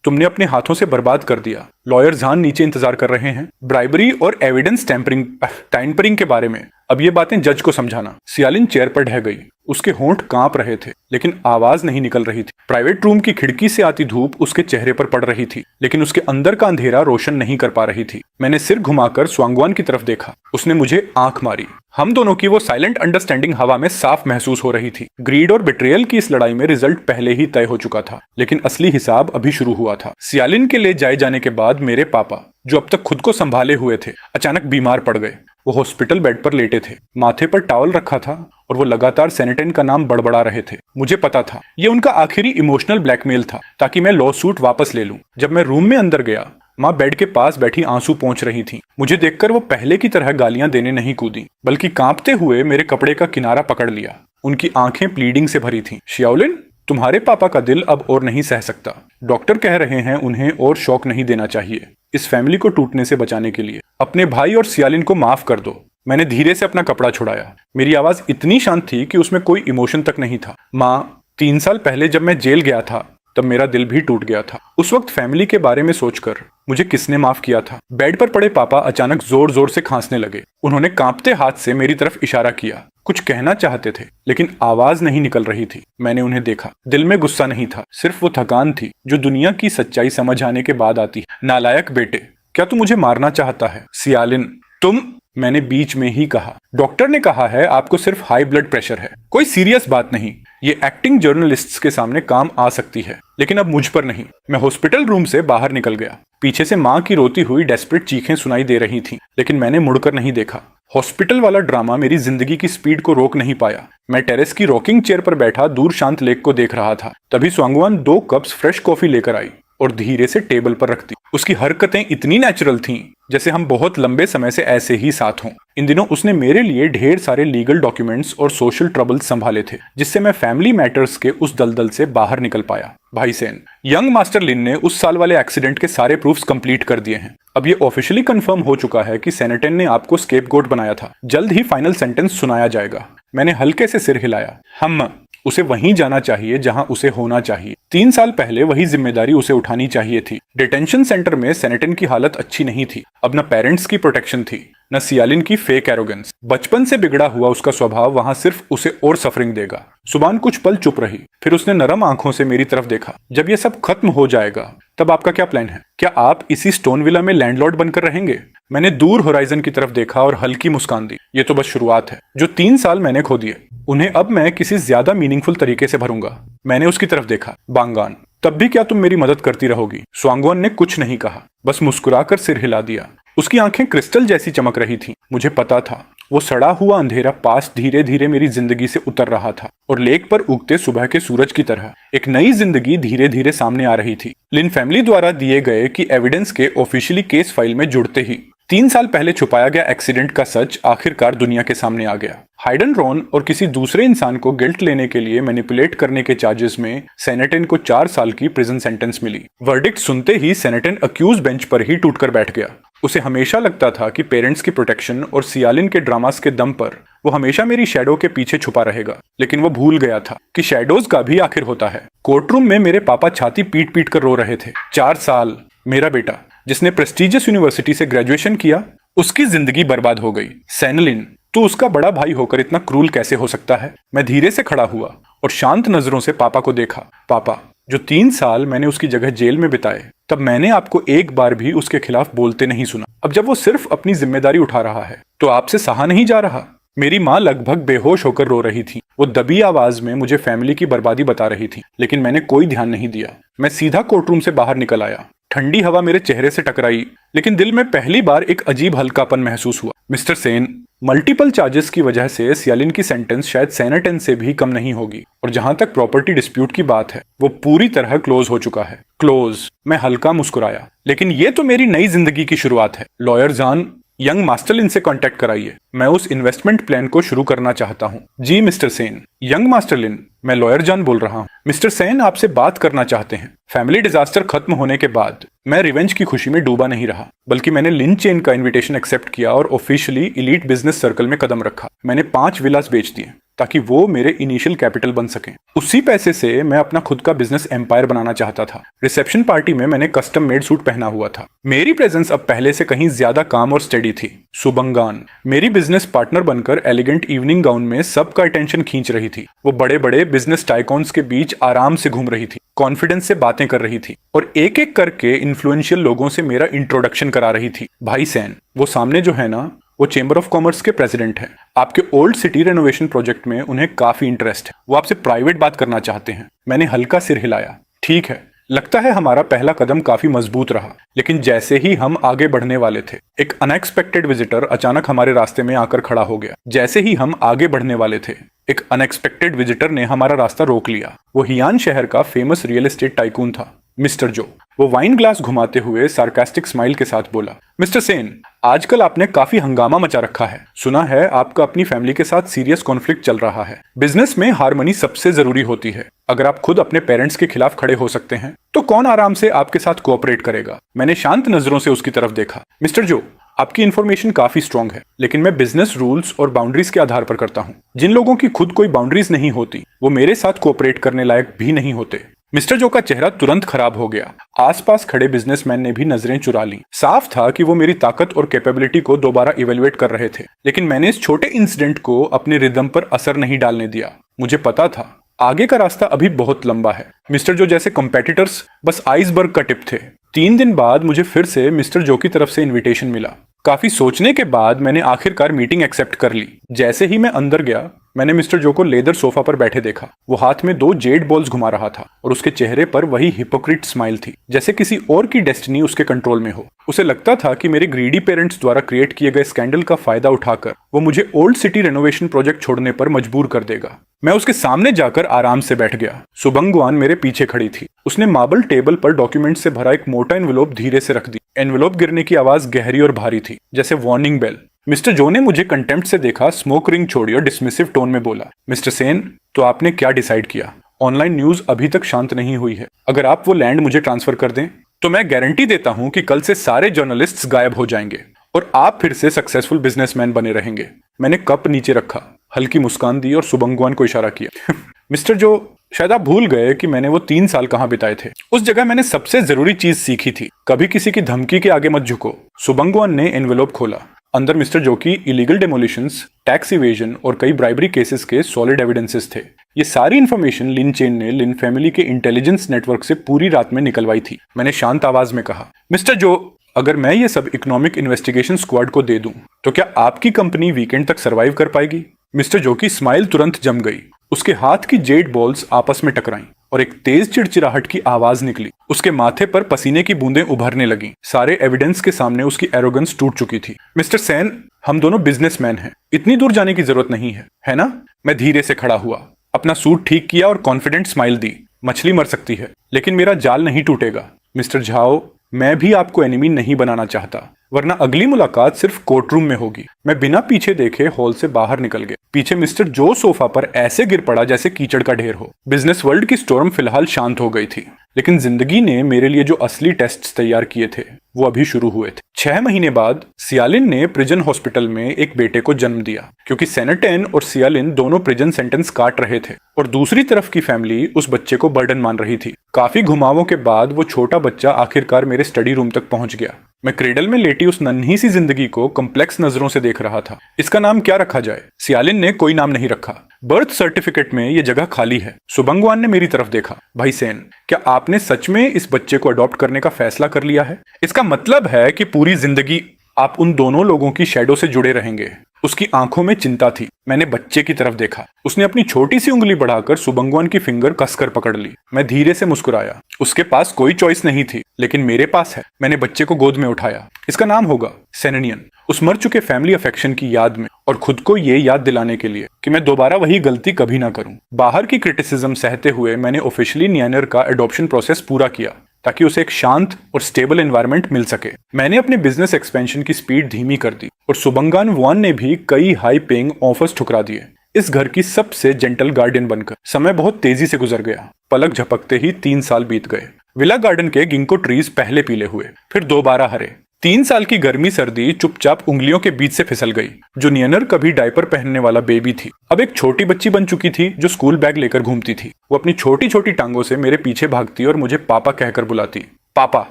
तुमने अपने हाथों से बर्बाद कर दिया। लॉयर जान नीचे इंतजार कर रहे हैं। ब्राइबरी और एविडेंस टैंपरिंग के बारे में अब ये बातें जज को समझाना। सियालिन चेयर पर ढह गई। उसके होंठ कांप रहे थे, लेकिन आवाज नहीं निकल रही थी। प्राइवेट रूम की खिड़की से आती धूप उसके चेहरे पर पड़ रही थी, लेकिन उसके अंदर का अंधेरा रोशन नहीं कर पा रही थी। मैंने सिर घुमाकर स्वांगवान की तरफ देखा। उसने मुझे आंख मारी। हम दोनों की वो साइलेंट अंडरस्टैंडिंग हवा में साफ महसूस हो रही थी। ग्रीड और बिट्रेयल की इस लड़ाई में रिजल्ट पहले ही तय हो चुका था, लेकिन असली हिसाब अभी शुरू हुआ था। सियालिन के ले जाए जाने के बाद मेरे पापा, जो अब तक खुद को संभाले हुए थे, अचानक बीमार पड़ गए। वो हॉस्पिटल बेड पर लेटे थे। माथे पर टॉवल रखा था और वो लगातार सेनेटन का नाम बड़बड़ा रहे थे। मुझे पता था ये उनका आखिरी इमोशनल ब्लैकमेल था, ताकि मैं लॉ सूट वापस ले लूं। जब मैं रूम में अंदर गया, माँ बेड के पास बैठी आंसू पोंछ रही थी। मुझे देखकर वो पहले की तरह गालियां देने नहीं कूदी, बल्कि कांपते हुए मेरे कपड़े का किनारा पकड़ लिया। उनकी आंखें प्लीडिंग से भरी थीं। शियाओलिन, तुम्हारे पापा का दिल अब और नहीं सह सकता। डॉक्टर कह रहे हैं उन्हें और शॉक नहीं देना चाहिए, इस फैमिली को टूटने से बचाने के लिए। अपने भाई और सियालिन को माफ कर दो। मैंने धीरे से अपना कपड़ा छुड़ाया। मेरी आवाज इतनी शांत थी कि उसमें कोई इमोशन तक नहीं था। माँ, 3 साल पहले जब मैं जेल गया था, तब मेरा दिल भी टूट गया था। उस वक्त फैमिली के बारे में सोचकर मुझे किसने माफ किया था? बेड पर पड़े पापा अचानक जोर जोर से खांसने लगे। उन्होंने कांपते हाथ से मेरी तरफ इशारा किया। कुछ कहना चाहते थे, लेकिन आवाज नहीं निकल रही थी। मैंने उन्हें देखा। दिल में गुस्सा नहीं था, सिर्फ वो थकान थी जो दुनिया की सच्चाई समझ आने के बाद आती है। नालायक बेटे, क्या तू मुझे मारना चाहता है? सियालिन, तुम, मैंने बीच में ही कहा। डॉक्टर ने कहा है आपको सिर्फ हाई ब्लड प्रेशर है, कोई सीरियस बात नहीं। ये एक्टिंग जर्नलिस्ट्स के सामने काम आ सकती है, लेकिन अब मुझ पर नहीं। मैं हॉस्पिटल रूम से बाहर निकल गया। पीछे से माँ की रोती हुई डेस्परेट चीखें सुनाई दे रही थीं, लेकिन मैंने मुड़कर नहीं देखा। हॉस्पिटल वाला ड्रामा मेरी जिंदगी की स्पीड को रोक नहीं पाया। मैं टेरेस की रॉकिंग चेयर पर बैठा दूर शांत लेक को देख रहा था। तभी स्वांगवान 2 कप्स फ्रेश कॉफी लेकर आई और धीरे से टेबल पर रख दी। उसकी हरकतें इतनी नेचुरल थीं जैसे हम बहुत लंबे समय से ऐसे ही साथ हों। इन दिनों उसने मेरे लिए ढेर सारे लीगल डॉक्यूमेंट्स और सोशल ट्रबल्स संभाले थे, जिससे मैं फैमिली मैटर्स के उस दलदल से बाहर निकल पाया। भाई सेन, यंग मास्टर लिन ने उस साल वाले एक्सीडेंट के सारे प्रूफ्स कंप्लीट कर दिए हैं। अब ये ऑफिशियली कंफर्म हो चुका है कि सेनेटन ने आपको स्केपगोट बनाया था। जल्द ही फाइनल सेंटेंस सुनाया जाएगा। मैंने हल्के से सिर हिलाया। हम, उसे वहीं जाना चाहिए जहां उसे होना चाहिए। 3 साल पहले वही जिम्मेदारी उसे उठानी चाहिए थी। डिटेंशन सेंटर में सेनेटन की हालत अच्छी नहीं थी। अब न पेरेंट्स की प्रोटेक्शन थी, न सियालिन की फेक एरोगेंस। बचपन से बिगड़ा हुआ उसका स्वभाव वहां सिर्फ उसे और सफरिंग देगा। सुबान कुछ पल चुप रही, फिर उसने नरम आंखों से मेरी तरफ देखा। जब ये सब खत्म हो जाएगा, तब आपका क्या प्लान है? क्या आप इसी स्टोन विला में लैंडलॉर्ड बनकर रहेंगे? मैंने दूर होराइजन की तरफ देखा और हल्की मुस्कान दी। ये तो बस शुरुआत है। जो 3 साल मैंने खो दिए, उन्हें अब मैं किसी ज्यादा मीनिंगफुल तरीके से भरूंगा। मैंने उसकी तरफ देखा। बांगान, तब भी क्या तुम मेरी मदद करती रहोगी? स्वांगवान ने कुछ नहीं कहा, बस मुस्कुराकर सिर हिला दिया। उसकी आंखें क्रिस्टल जैसी चमक रही थीं। मुझे पता था वो सड़ा हुआ अंधेरा पास धीरे धीरे मेरी जिंदगी से उतर रहा था और लेक पर उगते सुबह के सूरज की तरह एक नई जिंदगी धीरे धीरे सामने आ रही थी। लिन फैमिली द्वारा दिए गए कि एविडेंस के ऑफिशियली केस फाइल में जुड़ते ही 3 साल पहले छुपाया गया एक्सीडेंट का सच आखिरकार दुनिया के सामने आ गया। हाइडन रॉन और किसी दूसरे इंसान को गिल्ट लेने के लिए मैनिपुलेट करने के चार्जेस में सेनेटन को 4 साल की प्रिजन सेंटेंस मिली। वर्डिक्ट सुनते ही सेनेटन अक्यूज बेंच पर ही टूटकर बैठ गया। उसे हमेशा लगता था कि पेरेंट्स की प्रोटेक्शन और सियालिन के ड्रामास के दम पर वो हमेशा मेरी शैडो के पीछे छुपा रहेगा, लेकिन वो भूल गया था कि शैडोज का भी आखिर होता है। कोर्टरूम में मेरे पापा छाती पीट पीट कर रो रहे थे। 4 साल मेरा बेटा जिसने प्रेस्टिजियस यूनिवर्सिटी से ग्रेजुएशन किया, उसकी जिंदगी बर्बाद हो गई। सैनलिन, तू उसका बड़ा भाई होकर इतना क्रूल कैसे हो सकता है? मैं धीरे से खड़ा हुआ और शांत नजरों से पापा को देखा। पापा, जो 3 साल मैंने उसकी जगह जेल में बिताए, तब मैंने आपको एक बार भी उसके खिलाफ बोलते नहीं सुना। अब जब वो सिर्फ अपनी जिम्मेदारी उठा रहा है तो आपसे सहा नहीं जा रहा। मेरी माँ लगभग बेहोश होकर रो रही थी। वो दबी आवाज में मुझे फैमिली की बर्बादी बता रही थी, लेकिन मैंने कोई ध्यान नहीं दिया। मैं सीधा कोर्टरूम से बाहर निकल आया। ठंडी हवा मेरे चेहरे से टकराई, लेकिन दिल में पहली बार एक अजीब हल्कापन महसूस हुआ। मिस्टर सेन, मल्टीपल चार्जेस की वजह से सियालिन की सेंटेंस शायद सेनेटन से भी कम नहीं होगी, और जहां तक प्रॉपर्टी डिस्प्यूट की बात है, वो पूरी तरह क्लोज हो चुका है। क्लोज? मैं हल्का मुस्कुराया। लेकिन ये तो मेरी नई जिंदगी की शुरुआत है। लॉयर जान, यंग मास्टरलिन से कांटेक्ट कराइए। मैं उस इन्वेस्टमेंट प्लान को शुरू करना चाहता हूँ। जी मिस्टर सेन। यंग मास्टरलिन, मैं लॉयर जान बोल रहा हूँ। मिस्टर सेन आपसे बात करना चाहते हैं। फैमिली डिजास्टर खत्म होने के बाद मैं रिवेंज की खुशी में डूबा नहीं रहा, बल्कि मैंने लिन चेन का इनविटेशन एक्सेप्ट किया और ऑफिशियली इलीट बिजनेस सर्कल में कदम रखा। मैंने 5 विलास बेच दिए ताकि वो मेरे इनिशियल कैपिटल बन सकें। उसी पैसे से मैं अपना खुद का बिजनेस एम्पायर बनाना चाहता था। रिसेप्शन पार्टी में मैंने कस्टम मेड सूट पहना हुआ था। मेरी प्रेजेंस अब पहले से कहीं ज्यादा काम और स्टेडी थी। सुबंगान मेरी बिजनेस पार्टनर बनकर एलिगेंट इवनिंग गाउन में सबका अटेंशन खींच रही थी। वो बड़े बड़े बिजनेस टाइकॉन्स के बीच आराम से घूम रही थी, कॉन्फिडेंस से बातें कर रही थी और एक एक करके इन्फ्लुएंशियल लोगों से मेरा इंट्रोडक्शन करा रही थी। भाई सैन, वो सामने जो है ना, वो चेंबर ऑफ कॉमर्स के प्रेसिडेंट हैं। आपके ओल्ड सिटी रेनोवेशन प्रोजेक्ट में उन्हें काफी इंटरेस्ट है। वो आपसे प्राइवेट बात करना चाहते हैं। मैंने हल्का सिर हिलाया। ठीक है, लगता है हमारा पहला कदम काफी मजबूत रहा, लेकिन जैसे ही हम आगे बढ़ने वाले थे, एक अनएक्सपेक्टेड विजिटर अचानक हमारे रास्ते में आकर खड़ा हो गया। जैसे ही हम आगे बढ़ने वाले थे, एक अनएक्सपेक्टेड विजिटर ने हमारा रास्ता रोक लिया। वो हियान शहर का फेमस रियल एस्टेट टाइकून था, मिस्टर जो। वो वाइन ग्लास घुमाते हुए सार्कास्टिक स्माइल के साथ बोला, मिस्टर सेन, आजकल आपने काफी हंगामा मचा रखा है। सुना है आपका अपनी फैमिली के साथ सीरियस कॉन्फ्लिक्ट चल रहा है। बिजनेस में हार्मनी सबसे जरूरी होती है। अगर आप खुद अपने पेरेंट्स के खिलाफ खड़े हो सकते हैं, तो कौन आराम से आपके साथ कोऑपरेट करेगा? मैंने शांत नजरों से उसकी तरफ देखा। मिस्टर जो, आपकी इन्फॉर्मेशन काफी स्ट्रांग है, लेकिन मैं बिजनेस रूल्स और बाउंड्रीज के आधार पर करता हूँ। जिन लोगों की खुद कोई बाउंड्रीज नहीं होती, वो मेरे साथ कोऑपरेट करने लायक भी नहीं होते। मिस्टर जो का चेहरा तुरंत खराब हो गया। आसपास खड़े बिजनेसमैन ने भी नजरें चुरा ली। साफ था कि वो मेरी ताकत और कैपेबिलिटी को दोबारा इवेलुएट कर रहे थे, लेकिन मैंने इस छोटे इंसिडेंट को अपने रिदम पर असर नहीं डालने दिया। मुझे पता था आगे का रास्ता अभी बहुत लंबा है। मिस्टर जो जैसे कंपेटिटर्स बस आइसबर्ग का टिप थे। 3 दिन बाद मुझे फिर से मिस्टर जो की तरफ से इन्विटेशन मिला। काफी सोचने के बाद मैंने आखिरकार मीटिंग एक्सेप्ट कर ली। जैसे ही मैं अंदर गया, मैंने मिस्टर जो को लेदर सोफा पर बैठे देखा। वो हाथ में 2 जेड बॉल्स घुमा रहा था और उसके चेहरे पर वही हिपोक्रिट स्माइल थी, जैसे किसी और की डेस्टिनी उसके कंट्रोल में हो। उसे लगता था कि मेरे ग्रीडी पेरेंट्स द्वारा क्रिएट किए गए स्कैंडल का फायदा उठाकर वो मुझे ओल्ड सिटी रेनोवेशन प्रोजेक्ट छोड़ने पर मजबूर कर देगा। मैं उसके सामने जाकर आराम से बैठ गया। सुबंगवान मेरे पीछे खड़ी थी। उसने मार्बल टेबल पर डॉक्यूमेंट से भरा एक मोटा एनवेलोप धीरे से रख दी। एनवेलोप गिरने की आवाज गहरी और भारी थी, जैसे वार्निंग बेल। मिस्टर जो ने मुझे कंटेम्प्ट से देखा, स्मोक रिंग छोड़ी और डिसमिसिव टोन में बोला, मिस्टर सेन, तो आपने क्या डिसाइड किया? ऑनलाइन न्यूज अभी तक शांत नहीं हुई है। अगर आप वो लैंड मुझे ट्रांसफर कर दें, तो मैं गारंटी देता हूं कि कल से सारे जर्नलिस्ट्स गायब हो जाएंगे और आप फिर से सक्सेसफुल बिजनेसमैन बने रहेंगे। मैंने कप नीचे रखा, हल्की मुस्कान दी और सुबंगवान को इशारा किया। मिस्टर जो, शायद आप भूल गए कि मैंने वो 3 साल कहाँ बिताए थे। उस जगह मैंने सबसे जरूरी चीज सीखी थी, कभी किसी की धमकी के आगे मत झुको। सुबंगवान ने एनवेलोप खोला। अंदर मिस्टर जो की इलीगल डेमोलिशंस, टैक्स इवेजन और कई ब्राइबरी केसेस के सॉलिड एविडेंसेस थे। ये सारी इन्फॉर्मेशन लिन चेन ने लिन फैमिली के इंटेलिजेंस नेटवर्क से पूरी रात में निकलवाई थी। मैंने शांत आवाज में कहा, मिस्टर जो, अगर मैं ये सब इकोनॉमिक इन्वेस्टिगेशन स्क्वाड को दे दूं, तो क्या आपकी कंपनी वीकेंड तक सरवाइव कर पाएगी? मिस्टर जो की स्माइल तुरंत जम गई। उसके हाथ की जेड बॉल्स आपस में टकराईं। और एक तेज चिड़चिड़ाहट की आवाज निकली। उसके माथे पर पसीने की बूंदें उभरने लगीं। सारे एविडेंस के सामने उसकी एरोगेंस टूट चुकी थी। मिस्टर सेन, हम दोनों बिजनेसमैन हैं, इतनी दूर जाने की जरूरत नहीं है ना? मैं धीरे से खड़ा हुआ, अपना सूट ठीक किया और कॉन्फिडेंट स्माइल दी। मछली मर सकती है, लेकिन मेरा जाल नहीं टूटेगा। मिस्टर झाओ, मैं भी आपको एनिमी नहीं बनाना चाहता, वरना अगली मुलाकात सिर्फ कोर्टरूम में होगी। मैं बिना पीछे देखे हॉल से बाहर निकल गया। पीछे मिस्टर जो सोफा पर ऐसे गिर पड़ा जैसे कीचड़ का ढेर हो। बिजनेस वर्ल्ड की स्टॉर्म फिलहाल शांत हो गई थी, लेकिन जिंदगी ने मेरे लिए जो असली टेस्ट्स तैयार किए थे वो अभी शुरू हुए थे। 6 महीने बाद सियालिन ने प्रिजन हॉस्पिटल में एक बेटे को जन्म दिया, क्योंकि सेनेटेन और सियालिन दोनों प्रिजन सेंटेंस काट रहे थे और दूसरी तरफ की फैमिली उस बच्चे को बर्डन मान रही थी। काफी घुमावों के बाद वो छोटा बच्चा आखिरकार मेरे स्टडी रूम तक पहुंच गया। मैं क्रेडल में लेटी उस नन्ही सी जिंदगी को कॉम्प्लेक्स नजरों से देख रहा था। इसका नाम क्या रखा जाए? सियालिन ने कोई नाम नहीं रखा। बर्थ सर्टिफिकेट में ये जगह खाली है। सुबंगवान ने मेरी तरफ देखा। भाई सेन, क्या आपने सच में इस बच्चे को अडॉप्ट करने का फैसला कर लिया है? इसका मतलब है कि पूरी जिंदगी आप उन दोनों लोगों की शैडो से जुड़े रहेंगे। उसकी आंखों में चिंता थी। मैंने बच्चे की तरफ देखा। उसने अपनी छोटी सी उंगली बढ़ाकर सुबंगवान की फिंगर कसकर पकड़ ली। मैं धीरे से मुस्कुराया। उसके पास कोई चॉइस नहीं थी, लेकिन मेरे पास है। मैंने बच्चे को गोद में उठाया। इसका नाम होगा सेनेनियन, उस मर चुके फैमिली अफेक्शन की याद में, और खुद को ये याद दिलाने के लिए कि मैं दोबारा वही गलती कभी ना करूं। बाहर की क्रिटिसिज्म सहते हुए मैंने ऑफिशियली नियानर का एडॉप्शन प्रोसेस पूरा किया, ताकि उसे एक शांत और स्टेबल एनवायरनमेंट मिल सके। मैंने अपने बिजनेस एक्सपेंशन की स्पीड धीमी कर दी, और सुबंगान वान ने भी कई हाई पेइंग ऑफर्स ठुकरा दिए, इस घर की सबसे जेंटल गार्डियन बनकर। समय बहुत तेजी से गुजर गया। पलक झपकते ही 3 साल बीत गए। विला गार्डन के गिंको ट्रीज पहले पीले हुए, फिर दोबारा हरे। 3 साल की गर्मी सर्दी चुपचाप उंगलियों के बीच से फिसल गई। जो नियनर कभी डायपर पहनने वाला बेबी थी, अब एक छोटी बच्ची बन चुकी थी जो स्कूल बैग लेकर घूमती थी। वो अपनी छोटी छोटी टांगों से मेरे पीछे भागती और मुझे पापा कहकर बुलाती। पापा,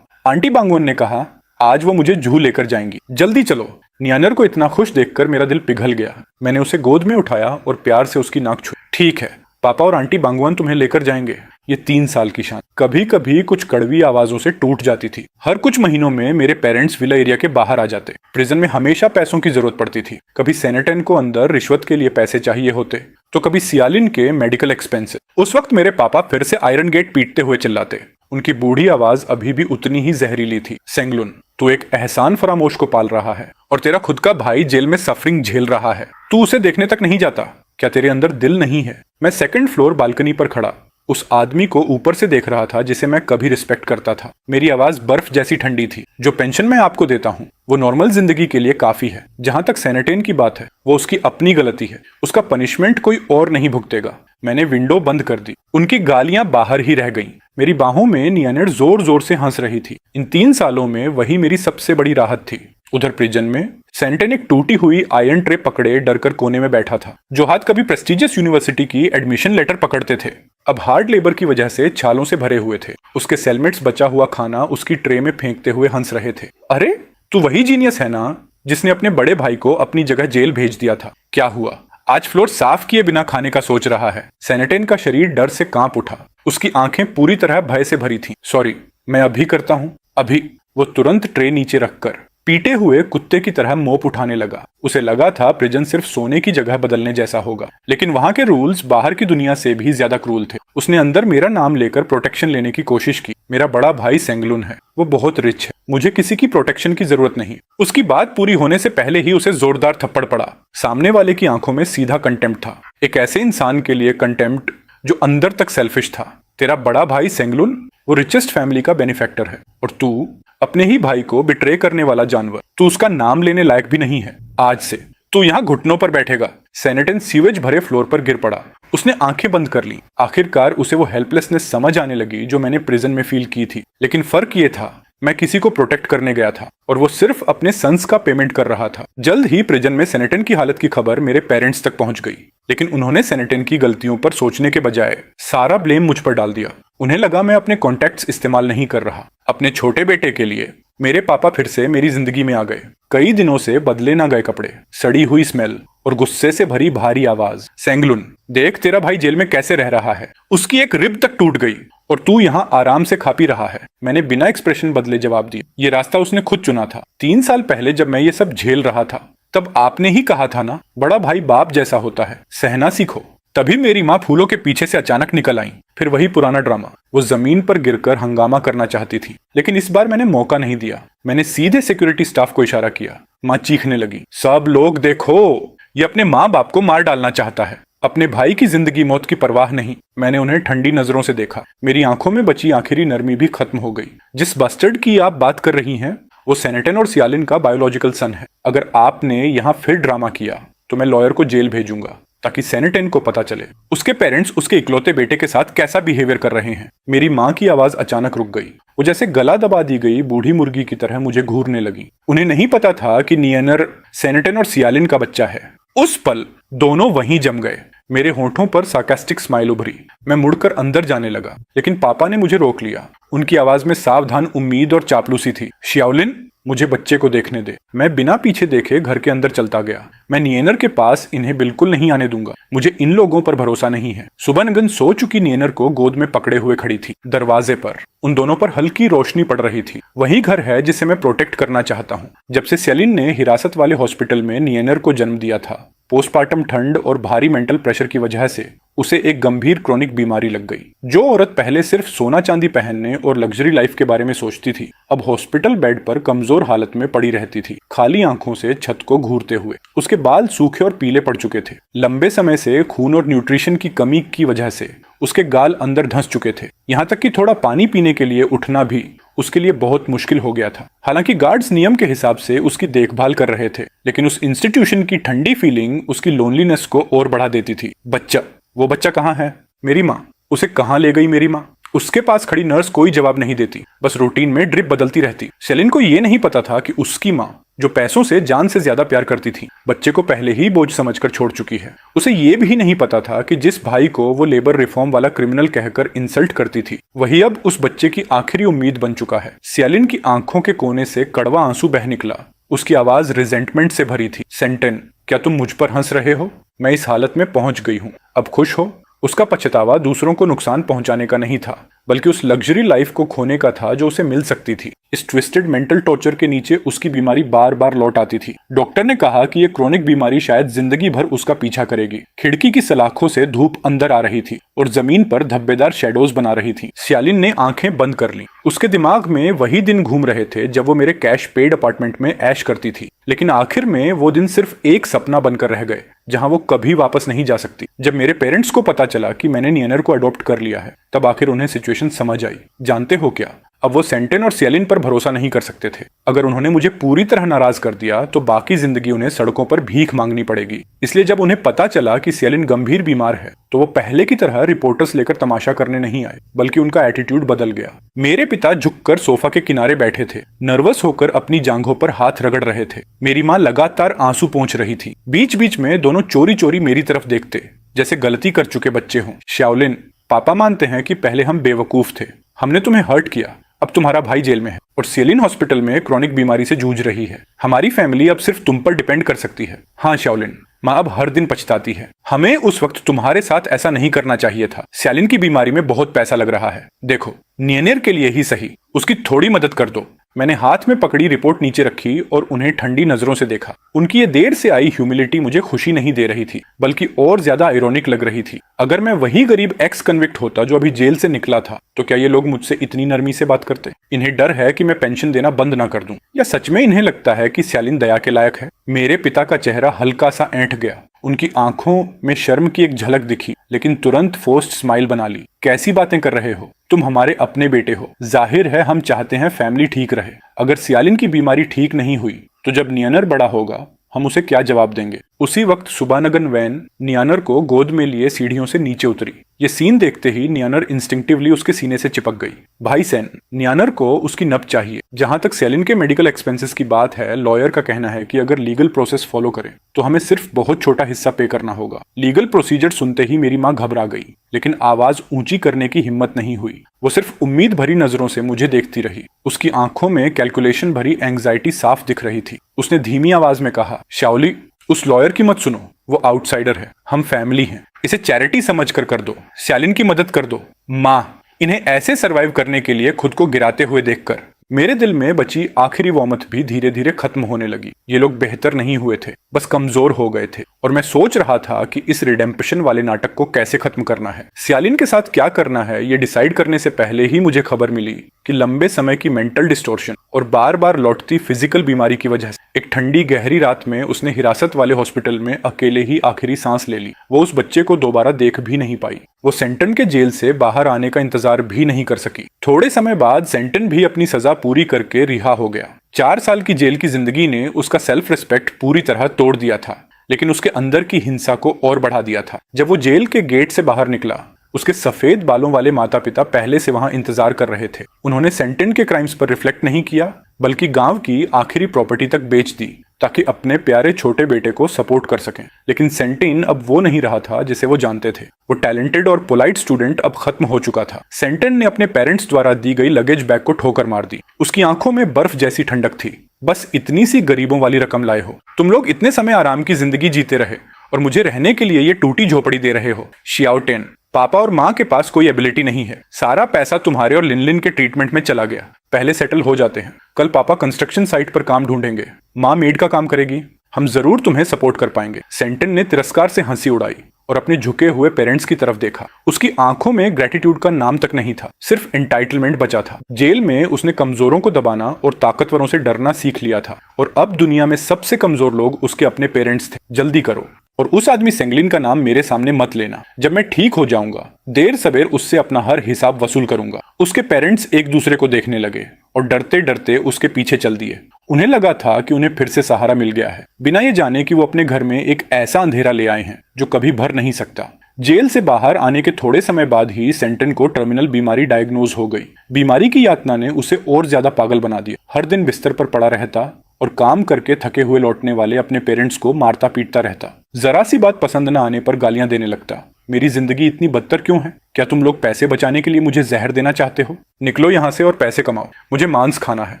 आंटी बांगवन ने कहा, आज वो मुझे जू लेकर जाएंगी, जल्दी चलो। नियानर को इतना खुश देखकर मेरा दिल पिघल गया। मैंने उसे गोद में उठाया और प्यार से उसकी नाक छुई। ठीक है, पापा और आंटी बांगवन तुम्हें लेकर जाएंगे। ये 3 साल की शान कभी कभी कुछ कड़वी आवाजों से टूट जाती थी। हर कुछ महीनों में मेरे पेरेंट्स विला एरिया के बाहर आ जाते। प्रिजन में हमेशा पैसों की जरूरत पड़ती थी। कभी सेनेटन को अंदर रिश्वत के लिए पैसे चाहिए होते, तो कभी सियालिन के मेडिकल एक्सपेंसेस। उस वक्त मेरे पापा फिर से आयरन गेट पीटते हुए चिल्लाते। उनकी बूढ़ी आवाज अभी भी उतनी ही जहरीली थी। सेंगलुन, तू एक एहसान फरामोश को पाल रहा है, और तेरा खुद का भाई जेल में सफरिंग झेल रहा है। तू उसे देखने तक नहीं जाता? क्या तेरे अंदर दिल नहीं है? मैं 2nd फ्लोर बालकनी पर खड़ा उस आदमी को ऊपर से देख रहा था जिसे मैं कभी रिस्पेक्ट करता था। मेरी आवाज बर्फ जैसी ठंडी थी। जो पेंशन मैं आपको देता हूँ वो नॉर्मल जिंदगी के लिए काफी है। जहां तक सेनेटेन की बात है, वो उसकी अपनी गलती है। उसका पनिशमेंट कोई और नहीं भुगतेगा। मैंने विंडो बंद कर दी। उनकी गालियां बाहर ही रह गईं। मेरी बाहों में नियानेर जोर जोर से हंस रही थी। इन 3 सालों में वही मेरी सबसे बड़ी राहत थी। उधर प्रिजन में सेंटेन एक टूटी हुई आयरन ट्रे पकड़े डरकर कोने में बैठा था। जो हाथ कभी प्रेस्टिजियस यूनिवर्सिटी की एडमिशन लेटर पकड़ते थे, अब हार्ड लेबर की वजह से छालों से भरे हुए थे। उसके सेलमेट्स बचा हुआ खाना उसकी ट्रे में फेंकते हुए हंस रहे थे। अरे, तू वही जीनियस है ना जिसने अपने बड़े भाई को अपनी जगह जेल भेज दिया था? क्या हुआ? आज फ्लोर साफ किए बिना खाने का सोच रहा है। सेनेटेन का शरीर डर से कांप उठा। उसकी आंखें पूरी तरह भय से भरी थीं। सॉरी, मैं अभी करता हूँ, अभी। वो तुरंत ट्रे नीचे रखकर पीटे हुए कुत्ते की तरह मोप उठाने लगा। उसे लगा था प्रिजन सिर्फ सोने की जगह बदलने जैसा होगा, लेकिन वहां के रूल्स बाहर की दुनिया से भी ज्यादा क्रूल थे। उसने अंदर मेरा नाम लेकर प्रोटेक्शन लेने की कोशिश की। मेरा बड़ा भाई सेंगलुन है, वो बहुत रिच है, मुझे किसी की प्रोटेक्शन की जरूरत नहीं। उसकी बात पूरी होने से पहले ही उसे जोरदार थप्पड़ पड़ा। सामने वाले की आंखों में सीधा कंटेम्प्ट था। एक ऐसे इंसान के लिए कंटेम्प्ट जो अंदर तक सेल्फिश था। तेरा बड़ा भाई सेंगलुन वो रिचेस्ट फैमिली का बेनिफैक्टर है, और तू अपने ही भाई को बिट्रे करने वाला जानवर। तू उसका नाम लेने लायक भी नहीं है। आज से तू यहाँ घुटनों पर बैठेगा। सेनेटन सीवेज भरे फ्लोर पर गिर पड़ा। उसने आंखें बंद कर ली। आखिरकार उसे वो हेल्पलेसनेस समझ आने लगी जो मैंने प्रिजन में फील की थी। लेकिन फर्क ये था, मैं किसी को प्रोटेक्ट करने गया था और वो सिर्फ अपने सन्स का पेमेंट कर रहा था। जल्द ही प्रिजन में सेनेटन की हालत की खबर मेरे पेरेंट्स तक पहुंच गई, लेकिन उन्होंने सेनेटन की गलतियों पर सोचने के बजाय सारा ब्लेम मुझ पर डाल दिया। उन्हें लगा मैं अपने कॉन्टैक्ट्स इस्तेमाल नहीं कर रहा। अपने छोटे बेटे के लिए मेरे पापा फिर से मेरी जिंदगी में आ गए। कई दिनों से बदले ना गए कपड़े, सड़ी हुई स्मेल और गुस्से से भरी भारी आवाज। सेंगलुन, देख तेरा भाई जेल में कैसे रह रहा है। उसकी एक रिब तक टूट गई और तू यहाँ आराम से खा पी रहा है। मैंने बिना एक्सप्रेशन बदले जवाब दिया। ये रास्ता उसने खुद चुना था। 3 साल पहले जब मैं ये सब झेल रहा था, तब आपने ही कहा था ना, बड़ा भाई बाप जैसा होता है, सहना सीखो। तभी मेरी माँ फूलों के पीछे से अचानक निकल आई। फिर वही पुराना ड्रामा। वो जमीन पर गिरकर हंगामा करना चाहती थी, लेकिन इस बार मैंने मौका नहीं दिया। मैंने सीधे सिक्योरिटी स्टाफ को इशारा किया। माँ चीखने लगी, सब लोग देखो, ये अपने माँ बाप को मार डालना चाहता है, अपने भाई की जिंदगी मौत की परवाह नहीं। मैंने उन्हें ठंडी नजरों से देखा। मेरी आंखों में बची आखिरी नरमी भी खत्म हो गई। जिस बस्टर्ड की आप बात कर रही हैं, वो सेनेटन और सियालिन का बायोलॉजिकल सन है। अगर आपने यहाँ फिर ड्रामा किया तो मैं लॉयर को जेल भेजूंगा, ताकि सेनेटन को पता चले उसके पेरेंट्स उसके इकलौते बेटे के साथ कैसा बिहेवियर कर रहे हैं। मेरी माँ की आवाज अचानक रुक गई। वो जैसे गला दबा दी गई बूढ़ी मुर्गी की तरह मुझे घूरने लगी। उन्हें नहीं पता था कि नियनर सेनेटन और सियालिन का बच्चा है। उस पल दोनों वहीं जम गए। मेरे होंठों पर सार्कास्टिक स्माइल उभरी। मैं मुड़कर अंदर जाने लगा, लेकिन पापा ने मुझे रोक लिया। उनकी आवाज में सावधान उम्मीद और चापलूसी थी। श्याओलिन, मुझे बच्चे को देखने दे। मैं बिना पीछे देखे घर के अंदर चलता गया। मैं नियनर के पास इन्हें बिल्कुल नहीं आने दूंगा। मुझे इन लोगों पर भरोसा नहीं है। सुबनगन सो चुकी नियनर को गोद में पकड़े हुए खड़ी थी। दरवाजे पर उन दोनों पर हल्की रोशनी पड़ रही थी। वही घर है जिसे मैं प्रोटेक्ट करना चाहता हूँ। जब से सेलिन ने हिरासत वाले हॉस्पिटल में नियनर को जन्म दिया था, पोस्टमार्टम ठंड और भारी मेंटल प्रेशर की वजह से उसे एक गंभीर क्रोनिक बीमारी लग गई। जो औरत पहले सिर्फ सोना चांदी पहनने और लग्जरी लाइफ के बारे में सोचती थी, अब हॉस्पिटल बेड पर कमजोर हालत में पड़ी रहती थी, खाली आंखों से छत को घूरते हुए। उसके बाल सूखे और पीले पड़ चुके थे। लंबे समय से खून और न्यूट्रिशन की कमी की वजह से उसके गाल अंदर धंस चुके थे। यहाँ तक कि थोड़ा पानी पीने के लिए उठना भी उसके लिए बहुत मुश्किल हो गया था। हालांकि गार्ड्स नियम के हिसाब से उसकी देखभाल कर रहे थे, लेकिन उस इंस्टीट्यूशन की ठंडी फीलिंग उसकी लोनलीनेस को और बढ़ा देती थी। बच्चा, वो बच्चा कहाँ है? मेरी माँ उसे कहाँ ले गई? मेरी माँ? उसके पास खड़ी नर्स कोई जवाब नहीं देती, बस रूटीन में ड्रिप बदलती रहती। सेलिन को यह नहीं पता था कि उसकी माँ, जो पैसों से जान से ज्यादा प्यार करती थी, बच्चे को पहले ही बोझ समझकर छोड़ चुकी है। उसे यह भी नहीं पता था कि जिस भाई को वो लेबर रिफॉर्म वाला क्रिमिनल कहकर इंसल्ट करती थी, वही अब उस बच्चे की आखिरी उम्मीद बन चुका है। सेलिन की आंखों के कोने से कड़वा आंसू बह निकला। उसकी आवाज रिजेंटमेंट से भरी थी। सेंटन, क्या तुम मुझ पर हंस रहे हो? मैं इस हालत में पहुंच गई हूँ, अब खुश हो? उसका पछतावा दूसरों को नुकसान पहुंचाने का नहीं था, बल्कि उस लग्जरी लाइफ को खोने का था जो उसे मिल सकती थी। इस ट्विस्टेड मेंटल टॉर्चर के नीचे उसकी बीमारी बार बार लौट आती थी। डॉक्टर ने कहा कि यह क्रोनिक बीमारी शायद जिंदगी भर उसका पीछा करेगी। खिड़की की सलाखों से धूप अंदर आ रही थी और जमीन पर धब्बेदार शेडोज बना रही थी। सियालिन ने आंखें बंद कर ली। उसके दिमाग में वही दिन घूम रहे थे जब वो मेरे कैश पेड अपार्टमेंट में ऐश करती थी, लेकिन आखिर में वो दिन सिर्फ एक सपना बनकर रह गए, जहां वो कभी वापस नहीं जा सकती। जब मेरे पेरेंट्स को पता चला कि मैंने नियनर को अडॉप्ट कर लिया है, तब आखिर उन्हें सिचुएशन समझ आई। जानते हो क्या, अब वो सेंटेन और सियालिन पर भरोसा नहीं कर सकते थे। अगर उन्होंने मुझे पूरी तरह नाराज कर दिया तो बाकी जिंदगी उन्हें सड़कों पर भीख मांगनी पड़ेगी। इसलिए जब उन्हें पता चला कि सियालिन गंभीर बीमार है, तो वो पहले की तरह रिपोर्टर्स लेकर तमाशा करने नहीं आए, बल्कि उनका एटीट्यूड बदल गया। मेरे पिता झुककर सोफा के किनारे बैठे थे, नर्वस होकर अपनी जांघों पर हाथ रगड़ रहे थे। मेरी माँ लगातार आंसू पोंछ रही थी। बीच बीच में दोनों चोरी चोरी मेरी तरफ देखते, जैसे गलती कर चुके बच्चे हों। श्याओलिन, पापा मानते हैं कि पहले हम बेवकूफ थे, हमने तुम्हें हर्ट किया। अब तुम्हारा भाई जेल में है और सेलिन हॉस्पिटल में क्रोनिक बीमारी से जूझ रही है। हमारी फैमिली अब सिर्फ तुम पर डिपेंड कर सकती है। हाँ श्याओलिन, माँ अब हर दिन पछताती है। हमें उस वक्त तुम्हारे साथ ऐसा नहीं करना चाहिए था। सेलिन की बीमारी में बहुत पैसा लग रहा है। देखो, नियनेर के लिए ही सही, उसकी थोड़ी मदद कर दो। मैंने हाथ में पकड़ी रिपोर्ट नीचे रखी और उन्हें ठंडी नजरों से देखा। उनकी ये देर से आई ह्यूमिलिटी मुझे खुशी नहीं दे रही थी, बल्कि और ज्यादा आयरॉनिक लग रही थी। अगर मैं वही गरीब एक्स कन्विक्ट होता जो अभी जेल से निकला था, तो क्या ये लोग मुझसे इतनी नरमी से बात करते? इन्हें डर है कि मैं पेंशन देना बंद ना कर दूं, या सच में इन्हें लगता है कि सेलिन दया के लायक है? मेरे पिता का चेहरा हल्का सा ऐंठ गया। उनकी आंखों में शर्म की एक झलक दिखी, लेकिन तुरंत फोर्स्ड स्माइल बना ली। कैसी बातें कर रहे हो? तुम हमारे अपने बेटे हो। जाहिर है हम चाहते हैं फैमिली ठीक रहे। अगर सियालिन की बीमारी ठीक नहीं हुई, तो जब नियनर बड़ा होगा, हम उसे क्या जवाब देंगे? उसी वक्त सुबानगन वैन नियानर को गोद में लिए सीढ़ियों से नीचे उतरी। ये सीन देखते ही नियानर इंस्टिंक्टिवली उसके सीने से चिपक गई। भाई सेन, नियानर को उसकी नब्ज चाहिए। जहां तक सेलिन के मेडिकल एक्सपेंसेस की बात है, लॉयर का कहना है कि अगर लीगल प्रोसेस फॉलो करें तो हमें सिर्फ बहुत छोटा हिस्सा पे करना होगा। लीगल प्रोसीजर सुनते ही मेरी माँ घबरा गई, लेकिन आवाज ऊंची करने की हिम्मत नहीं हुई। वो सिर्फ उम्मीद भरी नजरों से मुझे देखती रही। उसकी आंखों में कैलकुलेशन भरी एंग्जाइटी साफ दिख रही थी। उसने धीमी आवाज में कहा, शाओली, उस लॉयर की मत सुनो, वो आउटसाइडर है। हम फैमिली हैं। इसे चैरिटी समझकर कर दो। सेलिन की मदद कर दो। माँ, इन्हें ऐसे सरवाइव करने के लिए खुद को गिराते हुए देखकर मेरे दिल में बची आखिरी वॉमथ भी धीरे धीरे खत्म होने लगी। ये लोग बेहतर नहीं हुए थे, बस कमजोर हो गए थे। और मैं सोच रहा था कि इस रिडेम्पशन वाले नाटक को कैसे खत्म करना है। सियालिन के साथ क्या करना है ये डिसाइड करने से पहले ही मुझे खबर मिली कि लंबे समय की मेंटल डिस्टॉर्शन और बार बार लौटती फिजिकल बीमारी की वजह से एक ठंडी गहरी रात में उसने हिरासत वाले हॉस्पिटल में अकेले ही आखिरी सांस ले ली। वो उस बच्चे को दोबारा देख भी नहीं पाई। वो सेंटन के जेल से बाहर आने का इंतजार भी नहीं कर सकी। थोड़े समय बाद सेंटन भी अपनी सजा पूरी करके रिहा हो गया। 4 साल की जेल की जिंदगी ने उसका सेल्फ रिस्पेक्ट पूरी तरह तोड़ दिया था, लेकिन उसके अंदर की हिंसा को और बढ़ा दिया था। जब वो जेल के गेट से बाहर निकला, उसके सफेद बालों वाले माता पिता पहले से वहां इंतजार कर रहे थे। उन्होंने सेंटन के क्राइम्स पर रिफ्लेक्ट नहीं किया, बल्कि गांव की आखिरी प्रॉपर्टी तक बेच दी ताकि अपने प्यारे छोटे बेटे को सपोर्ट कर सकें। लेकिन सेंटिन अब वो नहीं रहा था जिसे वो जानते थे। वो टैलेंटेड और पोलाइट स्टूडेंट अब खत्म हो चुका था। सेंटन ने अपने पेरेंट्स द्वारा दी गई लगेज बैग को ठोकर मार दी। उसकी आंखों में बर्फ जैसी ठंडक थी। बस इतनी सी गरीबों वाली रकम लाए हो तुम लोग, इतने समय आराम की जिंदगी जीते रहे और मुझे रहने के लिए ये टूटी झोपड़ी दे रहे हो। शियाओटेन, पापा और माँ के पास कोई एबिलिटी नहीं है। सारा पैसा तुम्हारे और लिनलिन के ट्रीटमेंट में चला गया। पहले सेटल हो जाते हैं। कल पापा कंस्ट्रक्शन साइट पर काम ढूंढेंगे, माँ मेड का काम करेगी। हम जरूर तुम्हें सपोर्ट कर पाएंगे। सेंटन ने तिरस्कार से हंसी उड़ाई और अपने झुके हुए पेरेंट्स की तरफ देखा। उसकी आंखों में ग्रेटिट्यूड का नाम तक नहीं था, सिर्फ एंटाइटलमेंट बचा था। जेल में उसने कमजोरों को दबाना और ताकतवरों से डरना सीख लिया था, और अब दुनिया में सबसे कमजोर लोग उसके अपने पेरेंट्स थे। जल्दी करो और उस आदमी सेंगलिन का नाम मेरे सामने मत लेना। जब मैं ठीक हो जाऊंगा, देर सवेर उससे अपना हर हिसाब वसूल करूंगा। उसके पेरेंट्स एक दूसरे को देखने लगे और डरते डरते उसके पीछे चल दिए। उन्हें लगा था कि उन्हें फिर से सहारा मिल गया है, बिना ये जाने कि वो अपने घर में एक ऐसा अंधेरा ले आए हैं जो कभी भर नहीं सकता। जेल से बाहर आने के थोड़े समय बाद ही सेंटन को टर्मिनल बीमारी डायग्नोज हो गई। बीमारी की यातना ने उसे और ज्यादा पागल बना दिया। हर दिन बिस्तर पर पड़ा रहता और काम करके थके हुए लौटने वाले अपने पेरेंट्स को मारता पीटता रहता। जरा सी बात पसंद न आने पर गालियां देने लगता। मेरी जिंदगी इतनी बदतर क्यों है? क्या तुम लोग पैसे बचाने के लिए मुझे जहर देना चाहते हो? निकलो यहाँ से और पैसे कमाओ। मुझे मांस खाना है,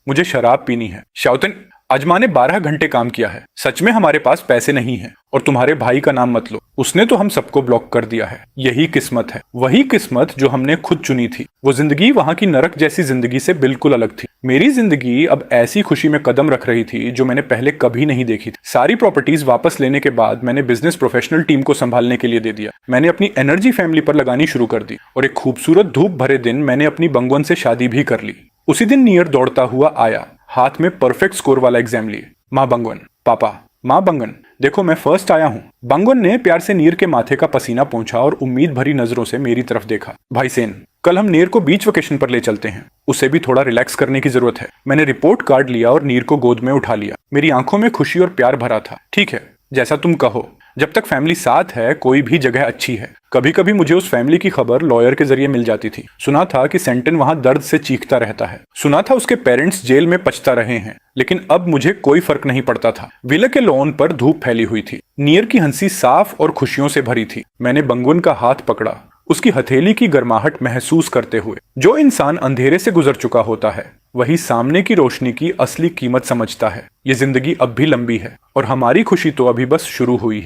मुझे शराब पीनी है। शाओतन, अजमा ने 12 घंटे काम किया है। सच में हमारे पास पैसे नहीं है। और तुम्हारे भाई का नाम मत लो, उसने तो हम सबको ब्लॉक कर दिया है। यही किस्मत है, वही किस्मत जो हमने खुद चुनी थी। वो जिंदगी वहां की नरक जैसी जिंदगी से बिल्कुल अलग थी। मेरी जिंदगी अब ऐसी खुशी में कदम रख रही थी जो मैंने पहले कभी नहीं देखी थी। सारी प्रॉपर्टीज वापस लेने के बाद मैंने बिजनेस प्रोफेशनल टीम को संभालने के लिए दे दिया। मैंने अपनी एनर्जी फैमिली पर लगानी शुरू कर दी और एक खूबसूरत धूप भरे दिन मैंने अपनी बंगवन से शादी भी कर ली। उसी दिन नियर दौड़ता हुआ आया, हाथ में परफेक्ट स्कोर वाला एग्जाम लिए। माँ बंगवन, पापा, माँ बंगन, देखो मैं फर्स्ट आया हूँ। बंगवन ने प्यार से नीर के माथे का पसीना पोंछा और उम्मीद भरी नजरों से मेरी तरफ देखा। भाई सेन, कल हम नीर को बीच वेकेशन पर ले चलते हैं। उसे भी थोड़ा रिलैक्स करने की जरूरत है। मैंने रिपोर्ट कार्ड लिया और नीर को गोद में उठा लिया। मेरी आंखों में खुशी और प्यार भरा था। ठीक है, जैसा तुम कहो। जब तक फैमिली साथ है, कोई भी जगह अच्छी है। कभी कभी मुझे उस फैमिली की खबर लॉयर के जरिए मिल जाती थी। सुना था कि सेंटन वहां दर्द से चीखता रहता है। सुना था उसके पेरेंट्स जेल में पछता रहे हैं। लेकिन अब मुझे कोई फर्क नहीं पड़ता था। विला के लॉन पर धूप फैली हुई थी। नियर की हंसी साफ और खुशियों से भरी थी। मैंने बंगवन का हाथ पकड़ा, उसकी हथेली की गर्माहट महसूस करते हुए। जो इंसान अंधेरे से गुजर चुका होता है, वही सामने की रोशनी की असली कीमत समझता है। ये जिंदगी अब भी लंबी है और हमारी खुशी तो अभी बस शुरू हुई है।